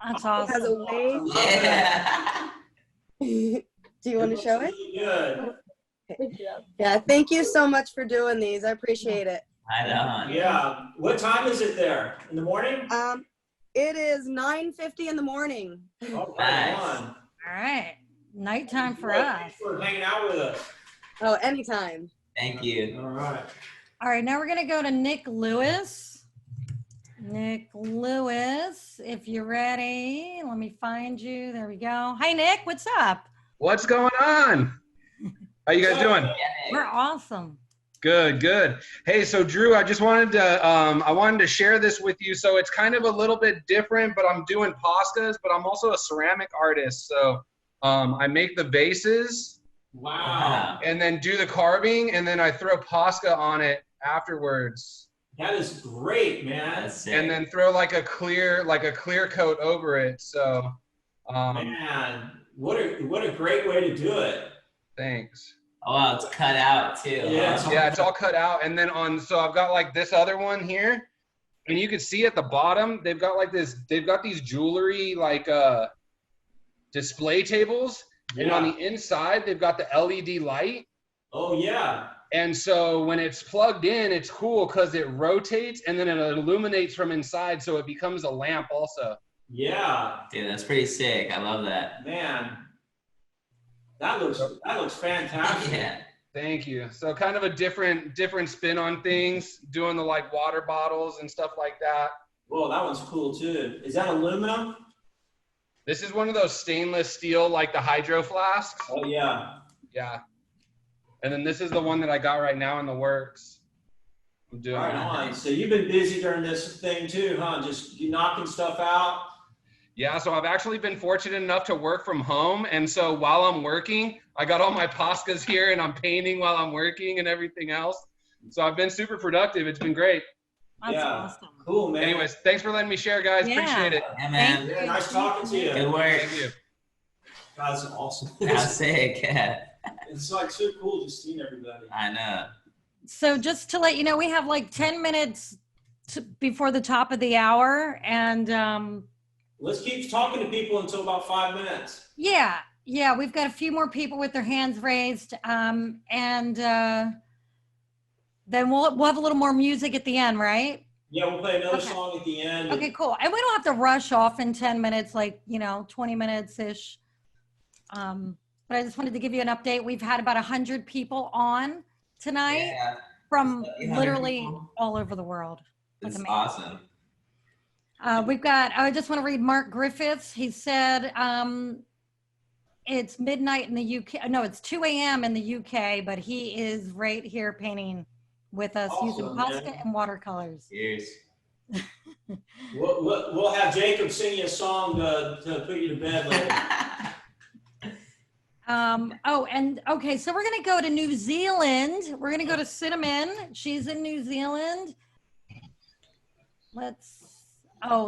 that's If he has awesome. a wave. Yeah. Do you want to show it? Really good. Yeah, thank you so much for doing these. I appreciate it. I know. Yeah. What time is it there? In the morning? It is 9:50 in the morning. Oh, right Nice. on. All right, nighttime for Well, us. thanks for hanging out with us. Oh, anytime. Thank you. All right. All right, now we're gonna go to Nick Lewis. Nick Lewis, if you're ready, let me find you. There we go. Hi, Nick. What's up? What's going on? How you guys doing? We're awesome. Good, good. Hey, so Drew, I just wanted to share this with you. So it's kind of a little bit different, but I'm doing Poscas, but I'm also a ceramic artist. So I make the bases. Wow. And then do the carving, and then I throw Posca on it afterwards. That is great, man. That's sick. And then throw like a clear coat over it. So, man, what a great way to do it. Thanks. Oh, wow, it's cut out too. Yeah, huh? Yeah, it's all cut out. And then so I've got like this other one here, and you can see at the bottom, they've got these jewelry like display tables. Yeah. And on the inside, they've got the LED light. Oh, yeah. And so when it's plugged in, it's cool because it rotates and then it illuminates from inside, so it becomes a lamp also. Yeah. Dude, that's pretty sick. I love that. Man, that looks fantastic. Yeah. Thank you. So kind of a different spin on things, doing the like water bottles and stuff like that. Whoa, that one's cool too. Is that aluminum? This is one of those stainless steel, like the hydro flasks. Oh, yeah. Yeah. And then this is the one that I got right now in the works. I'm doing Right on. So you've been busy during this thing too, huh? Just knocking stuff out. Yeah, so I've actually been fortunate enough to work from home. And so while I'm working, I got all my Poscas here and I'm painting while I'm working and everything else. So I've been super productive. It's been great. That's awesome. Cool, man. Anyways, thanks for letting me share, guys. Yeah. Appreciate it. Yeah, man. Yeah, nice talking to you. Good work. Thank you. That's awesome. That's sick. Yeah. It's like so cool just seeing everybody. I know. So just to let you know, we have like 10 minutes before the top of the hour. And Let's keep talking to people until about 5 minutes. yeah, we've got a few more people with their hands raised. Then we'll have a little more music at the end, right? Yeah, we'll play another Okay. song at the end. Okay, cool. And we don't have to rush off in 10 minutes, like, 20 minutes-ish. But I just wanted to give you an update. We've had about 100 people on tonight Yeah. from 800 literally people. all over the world. That's It's amazing. awesome. I just want to read Mark Griffiths. He said it's midnight in the UK. No, it's 2 a.m. in the UK, but he is right here painting with us using Awesome, Posca man. and watercolors. Cheers. We'll have Jacob sing you a song to put you to bed later. Okay, so we're gonna go to New Zealand. We're gonna go to Cinnamon. She's in New Zealand.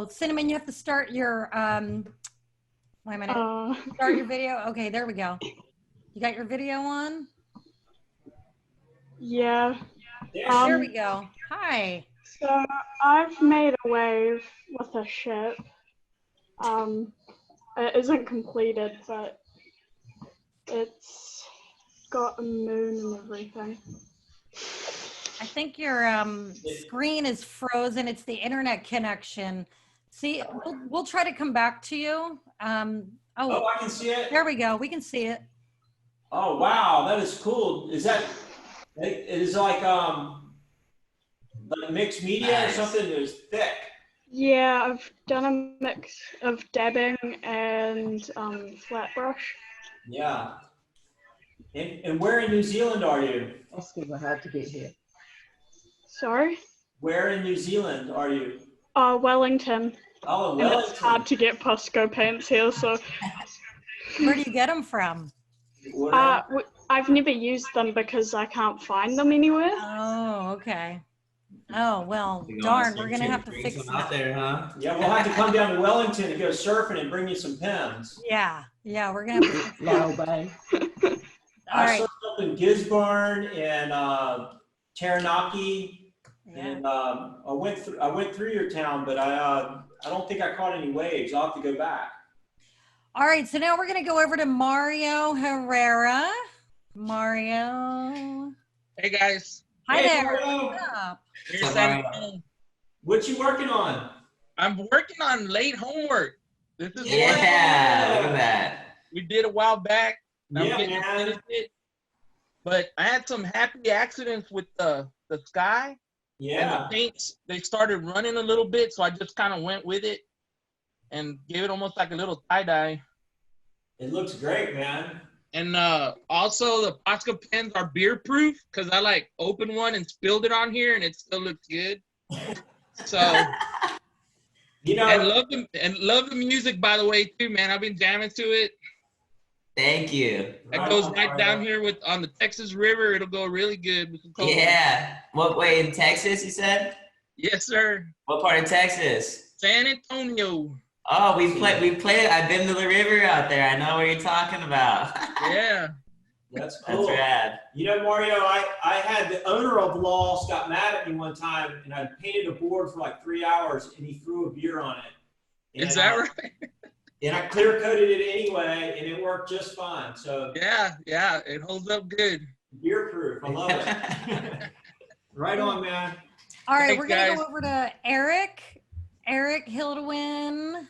Cinnamon, you have to start your wait a minute. Start your video. Okay, there we go. You got your video on? Yeah. There we go. Hi. So I've made a wave with a ship. It isn't completed, but it's got a moon and everything. I think your screen is frozen. It's the internet connection. See, we'll try to come back to you. I can see it. There we go. We can see it. Oh, wow, that is cool. Is that, it is like mixed media or something? It's thick. Yeah, I've done a mix of dabbing and flat brush. Yeah. And where in New Zealand are you? Oscar will have to get here. Sorry? Where in New Zealand are you? Wellington. Oh, And Wellington. it's hard to get Posca paints here, so. Where do you get them from? I've never used them because I can't find them anywhere. Oh, okay. Oh, well, darn, we're going to have to fix some out that. there, huh? Yeah, we'll have to come down to Wellington and go surfing and bring you some pens. Yeah, we're going to have to fix No, that. babe. All I right. surfed up in Gisborne and Taranaki, and I went through your town, but I don't think I caught any waves. I'll have to go back. All right, so now we're going to go over to Mario Herrera. Mario. Hey, guys. Hi Hey, there. Mario. What's up? Here's What's up, San Mario? Antonio. What you working on? I'm working on late homework. This is Yeah, one look at that. we did a while back. And I'm Yeah, getting to man. finish it. But I had some happy accidents with the sky. Yeah. And the paints, they started running a little bit, so I just kind of went with it and gave it almost like a little tie-dye. It looks great, man. And also the Posca pens are beer proof because I like opened one and spilled it on here and it still looks good. So You know, and love the music, by the way, too, man. I've been jamming to it. Thank you. That goes right down here on the Texas River. It'll go really good with some cold. Yeah. What way in Texas, you said? Yes, sir. What part of Texas? San Antonio. Oh, we played. I've been to the river out there. I know what you're talking about. Yeah. That's cool. That's rad. You know, Mario, I had the owner of Lost got mad at me one time, and I painted a board for like 3 hours, and he threw a beer on it. Is that right? And I clear coated it anyway, and it worked just fine. So yeah, it holds up good. Beer proof. I love it. Right on, man. All right, Thanks, we're gonna guys. go over to Eric. Eric Hildewin.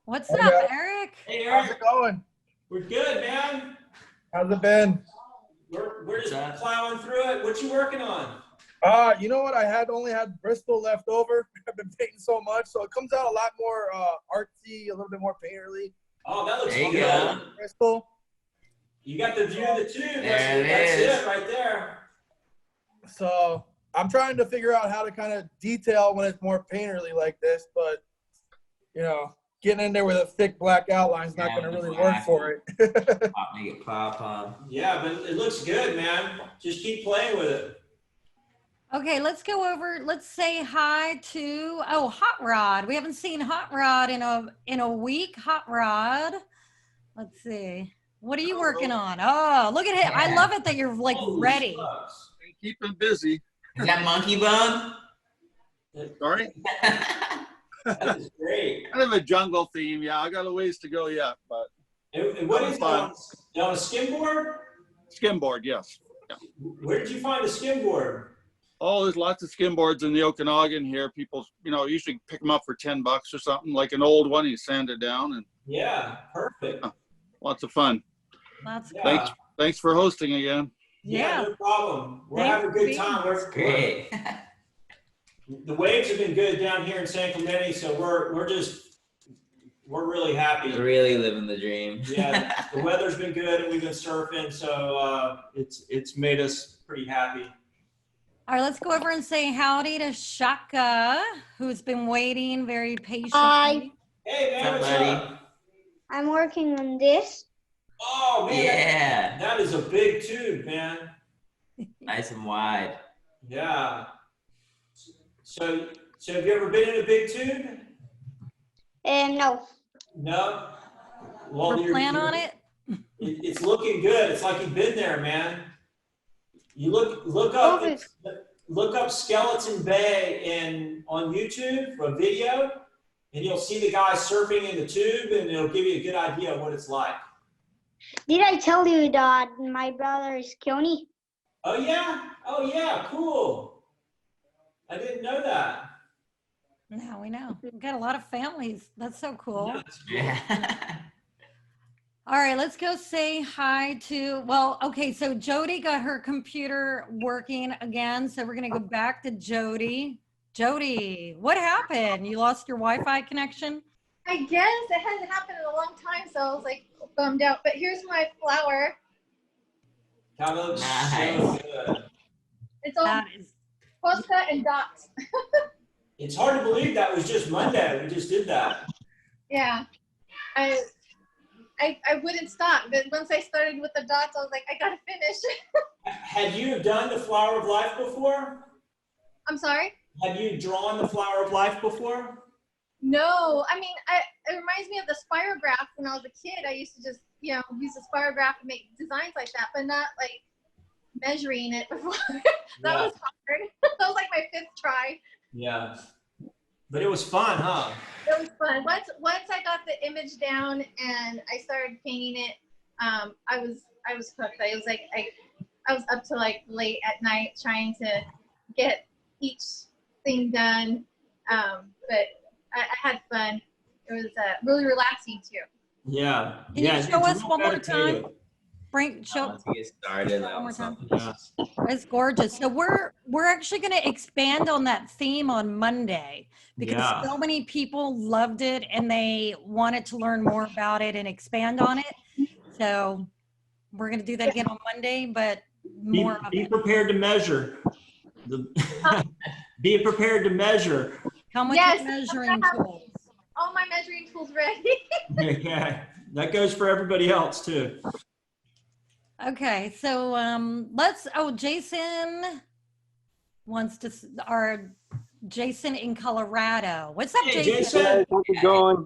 What's Hey, up, guys. Eric? Hey, How's Eric. it going? We're good, man. How's it been? We're just plowing through it. What you working on? You know what? I only had Bristol left over. I've been painting so much, so it comes out a lot more artsy, a little bit more painterly. Oh, that looks There you good. go. Bristol. You got the view of the tube. There it That's is. it right there. So I'm trying to figure out how to kind of detail when it's more painterly like this, but you know, getting in there with a thick black outline is not Yeah, going to with really the work black. for it. Make it pop. Yeah, but it looks good, man. Just keep playing with it. Okay, let's go over. Let's say hi to Hot Rod. We haven't seen Hot Rod in a week. Hot Rod. Let's see. What are you working on? Oh, look at it. I love it that you're like Holy ready. smokes. Keep them busy. Is that monkey bone? Sorry? That is great. Kind of a jungle theme. Yeah, I got a ways to go yet, but And what is it fun. on a skimboard? Skimboard, yes. Yeah. Where did you find the skimboard? Oh, there's lots of skimboards in the Okanagan here. People, usually pick them up for $10 or something, like an old one. You sand it down, and Yeah, perfect. lots of fun. That's Yeah. Thanks for hosting again. Yeah, no problem. We're Thanks having a for good being time. We're Great. The waves have been good down here in San Clemente, so we're really happy. Really living the dream. Yeah, the weather's been good and we've been surfing, so it's made us pretty happy. All right, let's go over and say howdy to Shaka, who's been waiting very patiently. Hi. Hey man, What's what's up, buddy? up? I'm working on this. Oh man, Yeah. that is a big tube, man. Nice and wide. Yeah. So have you ever been in a big tube? No. No. Well, We're plan on it. It's looking good. It's like you've been there, man. You look up Skeleton Bay on YouTube for a video, and you'll see the guy surfing in the tube, and it'll give you a good idea of what it's like. Did I tell you that my brother is Keone? Oh yeah, cool. I didn't know that. Now we know. We've got a lot of families. That's so cool. Yeah. All right, let's go say hi to, okay, so Jody got her computer working again, so we're gonna go back to Jody. Jody, what happened? You lost your Wi-Fi connection? I guess it hasn't happened in a long time, so I was like bummed out. But here's my flower. That looks Nice. so good. It's all That is, Posca and dots. It's hard to believe that was just Monday. We just did that. Yeah. I wouldn't stop, but once I started with the dots, I was like, I gotta finish. Had you done the Flower of Life before? I'm sorry? Have you drawn the Flower of Life before? No, I mean, it reminds me of the spirograph. When I was a kid, I used to just, use the spirograph to make designs like that, but not like measuring it before. That was hard. That was like my 5th try. Yeah. But it was fun, huh? It was fun. Once I got the image down and I started painting it, I was hooked. I was like, I was up to like late at night trying to get each thing done. But I had fun. It was really relaxing too. Yeah. Can you show it's us real one more meditative. time? Show Once we get started, one more time. Yeah. It's gorgeous. So we're actually going to expand on that theme on Monday because Yeah. so many people loved it and they wanted to learn more about it and expand on it. So we're going to do that again on Monday, but more of Be it. prepared to measure. Be prepared to measure. Come with Yes, your measuring tools. All my measuring tools ready. Okay. That goes for everybody else too. Okay, so Jason wants to, Jason in Colorado. What's up, Hey, Jason? Jason. How's it going?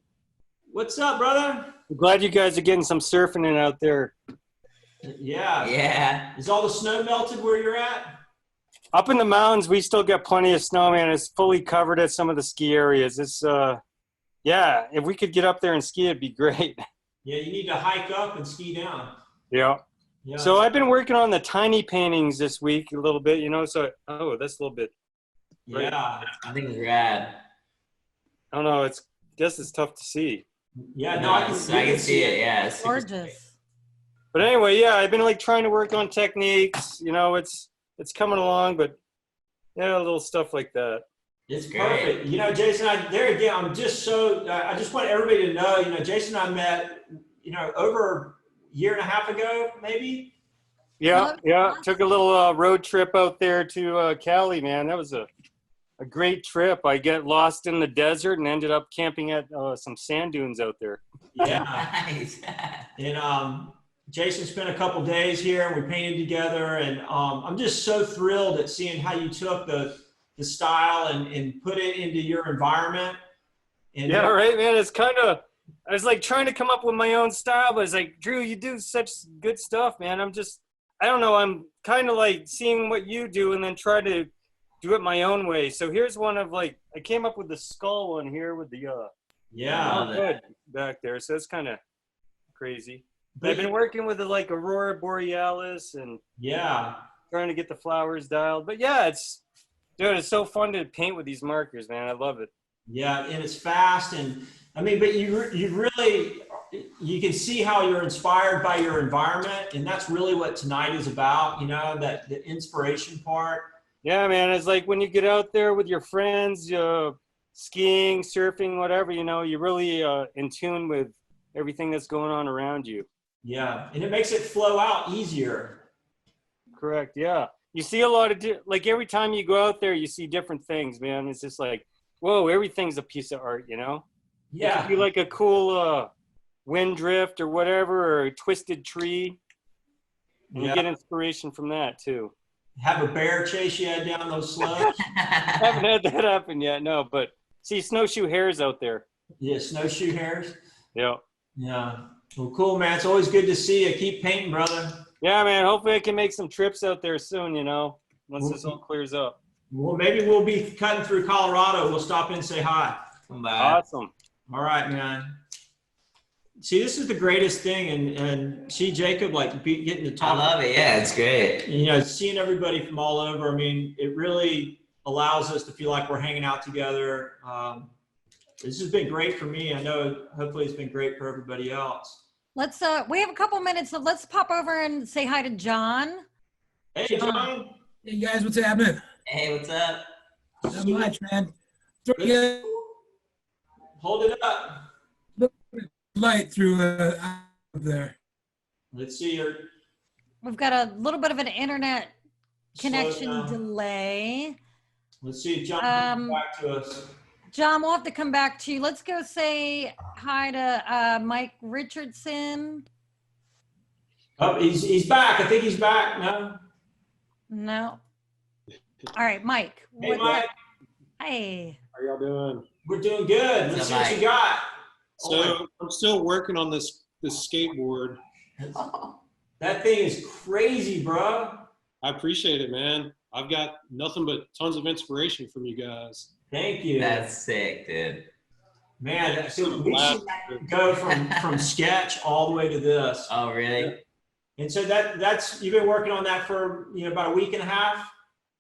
What's up, brother? I'm glad you guys are getting some surfing in out there. Yeah. Yeah. Is all the snow melted where you're at? Up in the mountains, we still get plenty of snow, man. It's fully covered at some of the ski areas. It's, yeah, if we could get up there and ski, it'd be great. Yeah, you need to hike up and ski down. Yeah. Yeah. So I've been working on the tiny paintings this week a little bit, you know, so, oh, that's a little bit. Yeah. I think it's rad. I don't know, guess it's tough to see. Yeah, no, I can see it. Yeah, it's gorgeous. But anyway, yeah, I've been like trying to work on techniques. You know, it's coming along, but yeah, little stuff like that. It's perfect. You know, Jason, there again, I just want everybody to know, you know, Jason and I met, you know, over a year and a half ago, maybe. Yeah, yeah. Took a little road trip out there to Cali, man. That was a great trip. I get lost in the desert and ended up camping at some sand dunes out there. Yeah. Nice. And Jason spent a couple days here and we painted together. And I'm just so thrilled at seeing how you took the style and put it into your environment. And yeah, right, man. It's kind of, I was like trying to come up with my own style, but it's like, Drew, you do such good stuff, man. I don't know. I'm kind of like seeing what you do and then try to do it my own way. So here's one of like, I came up with the skull one here with the hood back there. So it's kind of crazy. But I've been working with like Aurora Borealis and trying to get the flowers dialed. But yeah, it's so fun to paint with these markers, man. I love it. Yeah, and it's fast, and I mean, but you really, you can see how you're inspired by your environment, and that's really what tonight is about, you know, that the inspiration part. Yeah, man, it's like when you get out there with your friends, skiing, surfing, whatever, you know, you're really in tune with everything that's going on around you. Yeah, and it makes it flow out easier. Correct, yeah. You see a lot of, like every time you go out there, you see different things, man. It's just like, whoa, everything's a piece of art, you know? Yeah. It could be like a cool wind drift or whatever, or a twisted tree. And you get inspiration from that too. Have a bear chase you down those slopes? Haven't had that happen yet, no, but see snowshoe hares out there. Yeah, snowshoe hares? Yeah. Yeah. Well, cool, man. It's always good to see you. Keep painting, brother. Yeah, man. Hopefully I can make some trips out there soon, you know, once this all clears up. Well, maybe we'll be cutting through Colorado. We'll stop in and say hi. Awesome. All right, man. See, this is the greatest thing, and see Jacob like getting to talk. I love it. Yeah, it's great. You know, seeing everybody from all over. I mean, it really allows us to feel like we're hanging out together. This has been great for me. I know hopefully it's been great for everybody else. Let's we have a couple minutes, so let's pop over and say hi to John. Hey, John. Hey guys, what's happening? Hey, what's up? Not much, man. Hold it up. Look light through out there. Let's see here. We've got a little bit of an internet connection down. delay. Let's see if John comes back to us. John, we'll have to come back to you. Let's go say hi to Mike Richardson. Oh, he's back. I think he's back. No? No. All right, Mike. Hey, Mike. Hey. How y'all doing? We're doing good. Let's see what you got. So I'm still working on this skateboard. That thing is crazy, bro. I appreciate it, man. I've got nothing but tons of inspiration from you guys. Thank you. That's sick, dude. Man, so we should go from sketch all the way to this. Oh, really? And so that's you've been working on that for about a week and a half?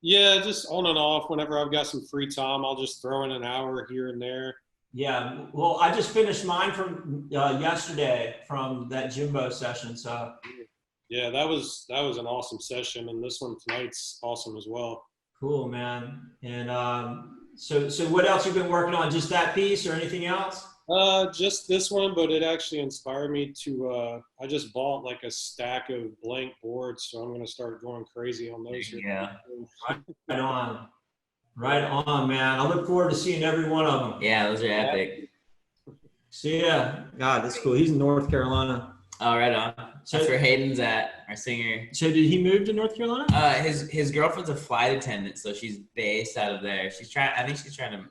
Yeah, just on and off. Whenever I've got some free time, I'll just throw in an hour here and there. Yeah, well, I just finished mine from yesterday from that Jimbo session. So yeah, that was an awesome session, and this one tonight's awesome as well. Cool, man. And so what else you've been working on? Just that piece or anything else? Just this one, but it actually inspired me to, I just bought like a stack of blank boards, so I'm going to start going crazy on those. Yeah. Right on. Right on, man. I look forward to seeing every one of them. Yeah, those are epic. See ya. God, that's cool. He's in North Carolina. Oh, right on. That's where Hayden's at, our singer. So did he move to North Carolina? His girlfriend's a flight attendant, so she's based out of there. I think she's trying to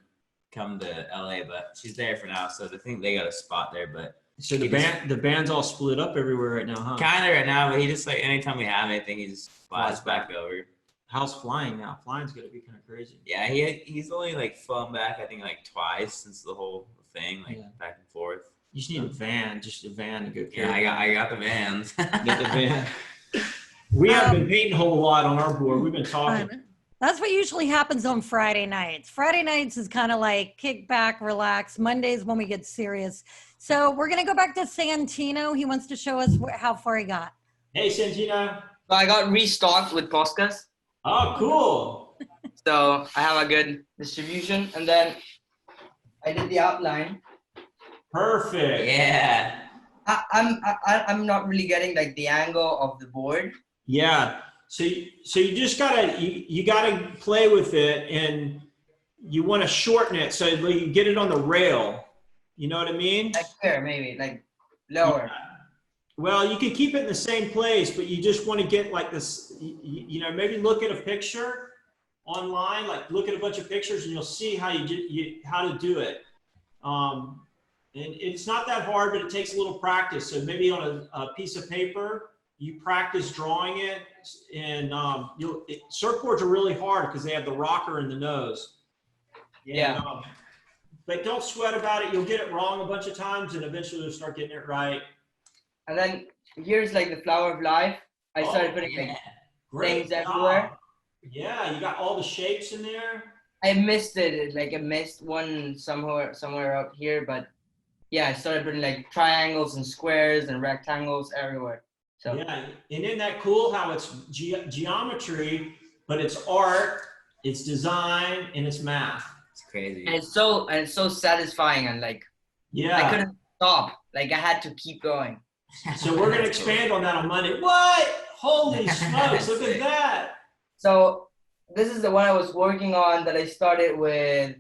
come to LA, but she's there for now. So I think they got a spot there. But so the band's all split up everywhere right now, huh? Kind of right now, but he just like anytime we have anything, he just flies back over. How's flying now? Flying's gonna be kind of crazy. Yeah, he's only like flown back I think like twice since the whole thing, like back and forth. You just need a van to go carry. Yeah, I got the vans. Get the van. We haven't been painting a whole lot on our board. We've been talking. That's what usually happens on Friday nights. Friday nights is kind of like kick back, relax. Mondays when we get serious. So we're gonna go back to Santino. He wants to show us how far he got. Hey, Santino. So I got restocked with Poscas. Oh, cool. So I have a good distribution, and then I did the outline. Perfect. Yeah. I'm not really getting like the angle of the board. Yeah. So you just gotta you gotta play with it, and you want to shorten it so you get it on the rail. You know what I mean? Like here, maybe like lower. Yeah. Well, you can keep it in the same place, but you just want to get like this. You know, maybe look at a picture online, like look at a bunch of pictures, and you'll see how how to do it. And it's not that hard, but it takes a little practice. So maybe on a piece of paper, you practice drawing it, and surfboards are really hard because they have the rocker in the nose. Yeah. But don't sweat about it. You'll get it wrong a bunch of times, and eventually you'll start getting it right. And then here's like the flower of life. I started putting like things everywhere. Yeah, you got all the shapes in there. I missed it. Like I missed one somewhere up here, but yeah, I started putting like triangles and squares and rectangles everywhere. So yeah, and isn't that cool how it's geometry, but it's art, it's design, and it's math. It's crazy. And it's so satisfying, and like I couldn't stop. Like I had to keep going. So we're gonna expand on that on Monday. What? Holy smokes! Look at that. So this is the one I was working on that I started with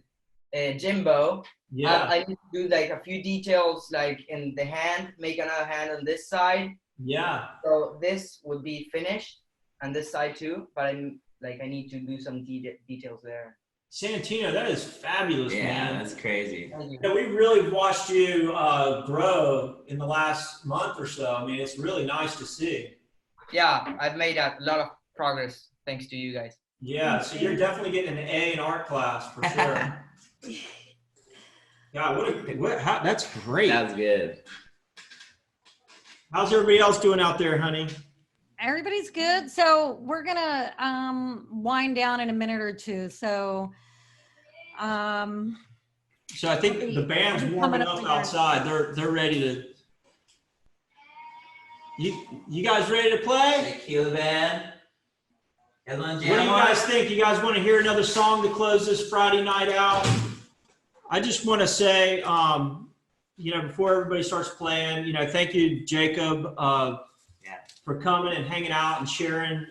Jimbo. Yeah. I need to do like a few details like in the hand, make another hand on this side. Yeah. So this would be finished, and this side too, but I need to do some details there. Santino, that is fabulous, man. Yeah, that's crazy. Yeah, we really watched you grow in the last month or so. I mean, it's really nice to see. Yeah, I've made a lot of progress thanks to you guys. Yeah, so you're definitely getting an A in art class for sure. God, that's great. That's good. How's everybody else doing out there, honey? Everybody's good. So we're gonna wind down in a minute or two. So I think the band's warming up outside. They're ready to. You guys ready to play? Cue the band. What do you guys think? You guys want to hear another song to close this Friday night out? I just want to say, before everybody starts playing, thank you, Jacob, for coming and hanging out and sharing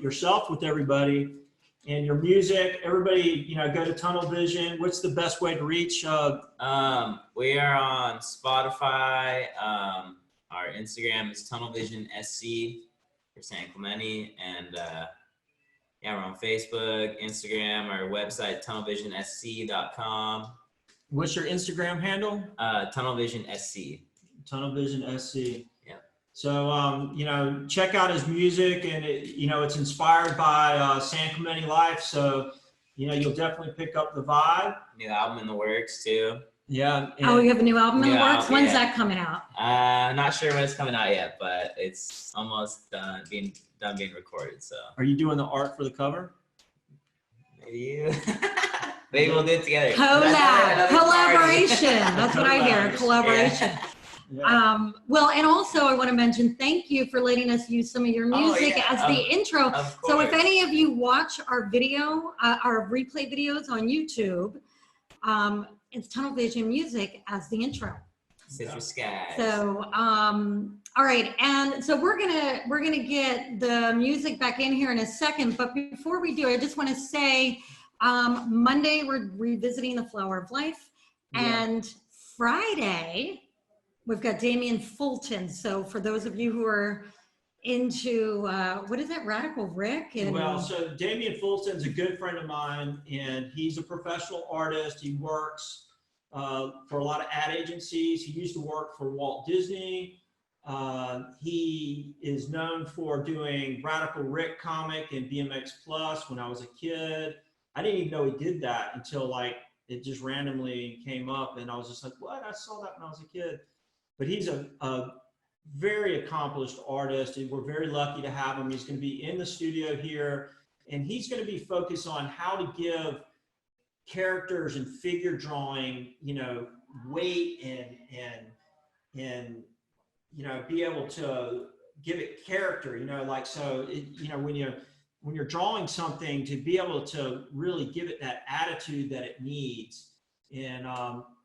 yourself with everybody and your music. Everybody, go to Tunnel Vision. What's the best way to reach? We are on Spotify. Our Instagram is Tunnel Vision SC for San Clemente, and we're on Facebook, Instagram, our website tunnelvisionsc.com. What's your Instagram handle? Tunnel Vision SC. Tunnel Vision SC. Yeah. So check out his music, and it's inspired by San Clemente life. So you'll definitely pick up the vibe. New album in the works too. Yeah. You have a new album in the works? When's that coming out? Not sure when it's coming out yet, but it's almost being recorded. So. Are you doing the art for the cover? Maybe maybe we'll do it together. Collaboration. That's what I hear. Collaboration. Yeah. Well, and also I want to mention, thank you for letting us use some of your music as the intro. So if any of you watch our video, our replay videos on YouTube, it's Tunnel Vision Music as the intro. Citrus Skies. So, all right, and so we're gonna get the music back in here in a second. But before we do, I just want to say, Monday we're revisiting the Flower of Life, and Friday, we've got Damian Fulton. So for those of you who are into, what is it, Radical Rick? And Well, so Damian Fulton's a good friend of mine, and he's a professional artist. He works for a lot of ad agencies. He used to work for Walt Disney. He is known for doing Radical Rick comic and BMX Plus when I was a kid. I didn't even know he did that until like it just randomly came up, and I was just like, what? I saw that when I was a kid. But he's a very accomplished artist, and we're very lucky to have him. He's going to be in the studio here, and he's going to be focused on how to give characters and figure drawing, you know, weight and you know, be able to give it character, you know, like, so it, you know, when you're drawing something, to be able to really give it that attitude that it needs. And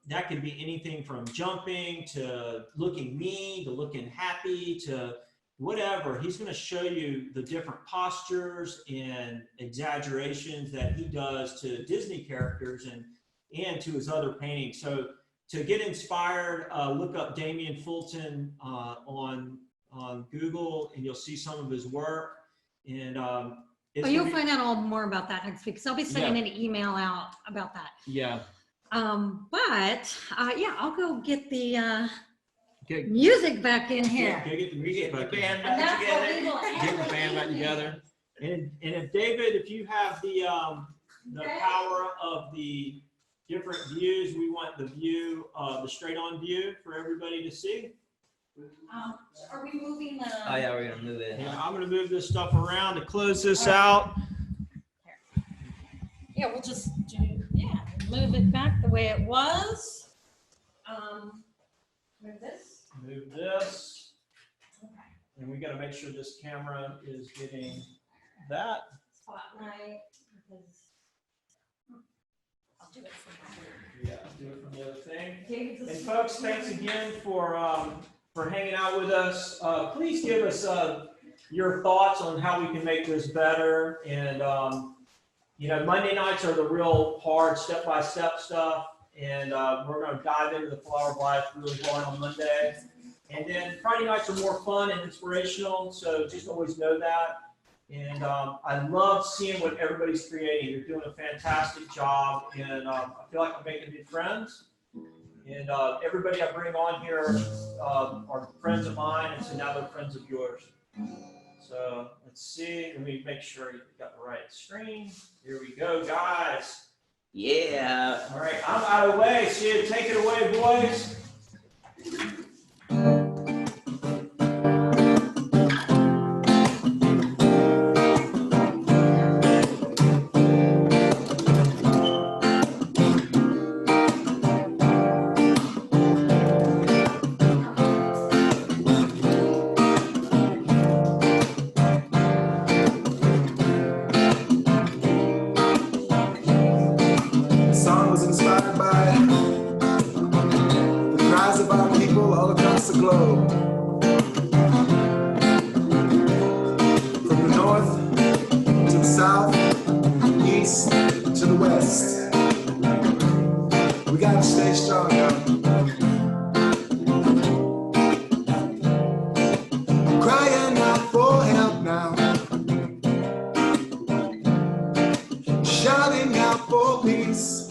that could be anything from jumping to looking mean to looking happy to whatever. He's going to show you the different postures and exaggerations that he does to Disney characters and to his other paintings. So to get inspired, look up Damian Fulton on Google, and you'll see some of his work. And you'll find out all more about that next week. So I'll be sending Yeah. an email out about that. Yeah. Yeah, I'll go get the music back in here. Yeah, get the music back in. And that's what we will Get the band back together. And if David, if you have the power of the different views, we want the view, the straight on view for everybody to see. Are we moving the? Oh yeah, we're gonna move it. Yeah, I'm gonna move this stuff around to close this out. Yeah, we'll just move it back the way it was. Move this. Move this. And we gotta make sure this camera is getting that. Spotlight, because I'll do it from here. Yeah, do it from the other thing. David's And folks, thanks again for hanging out with us. Please give us your thoughts on how we can make this better. And you know, Monday nights are the real hard step-by-step stuff. And we're going to dive into the Flower of Life really hard on Monday. And then Friday nights are more fun and inspirational. So just always know that. And I love seeing what everybody's creating. You're doing a fantastic job. And I feel like I'm making new friends. And everybody I bring on here are friends of mine. And so now they're friends of yours. So let's see. Let me make sure you got the right screen. Here we go, guys. Yeah. All right, I'm out of the way. See you. Take it away, boys. The song was inspired by the cries of our people all across the globe. From the north to the south, east to the west. We gotta stay strong now. Crying out for help now. Shouting out for peace.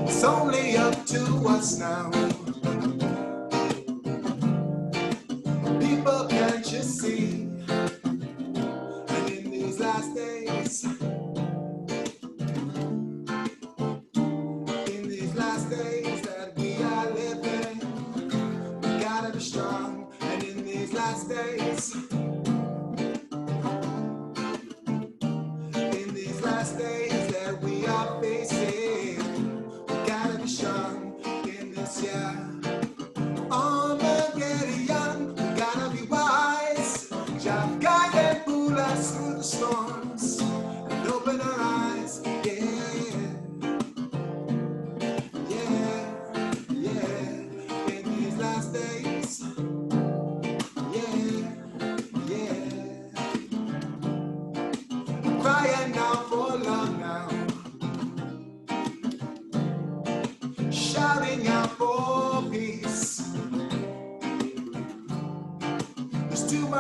It's only up to us now. People, can't you see? And in these last days, that we are living, we gotta be strong. And in these last days, that we are facing, we gotta be strong in this year.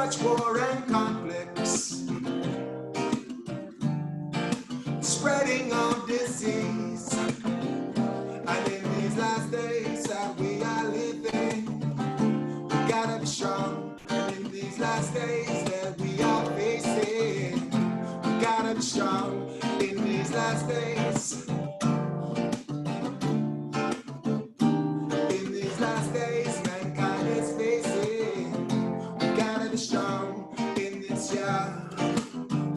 much war and conflicts, spreading of disease. And in these last days that we are living, we gotta be strong. And in these last days that we are facing, we gotta be strong. In these last days, in these last days, mankind is facing, we gotta be strong in this year.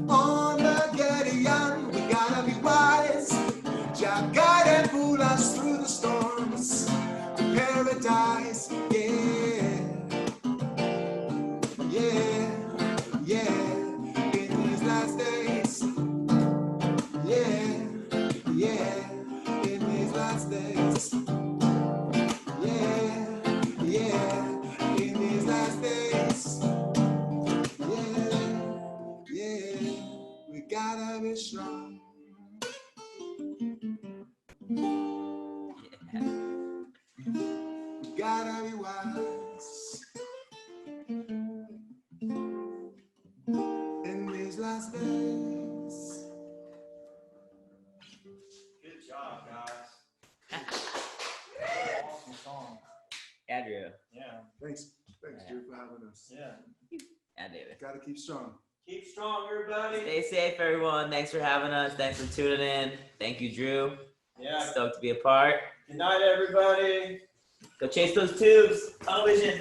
On the Gideon, we gotta be wise. Jah guide and pull us through the storms to paradise. Yeah, yeah, yeah. In these last days, yeah, yeah. In these last days, yeah, yeah. In these last days, yeah, yeah. We gotta be strong. We gotta be wise in these last days. Good job, guys. Awesome song. Yeah, Drew. Yeah. Thanks, Drew, for having us. Yeah. Yeah, David. Gotta keep strong. Keep strong, everybody. Stay safe, everyone. Thanks for having us. Thanks for tuning in. Thank you, Drew. Yeah. Stoked to be a part. Good night, everybody. Go chase those tubes. Television.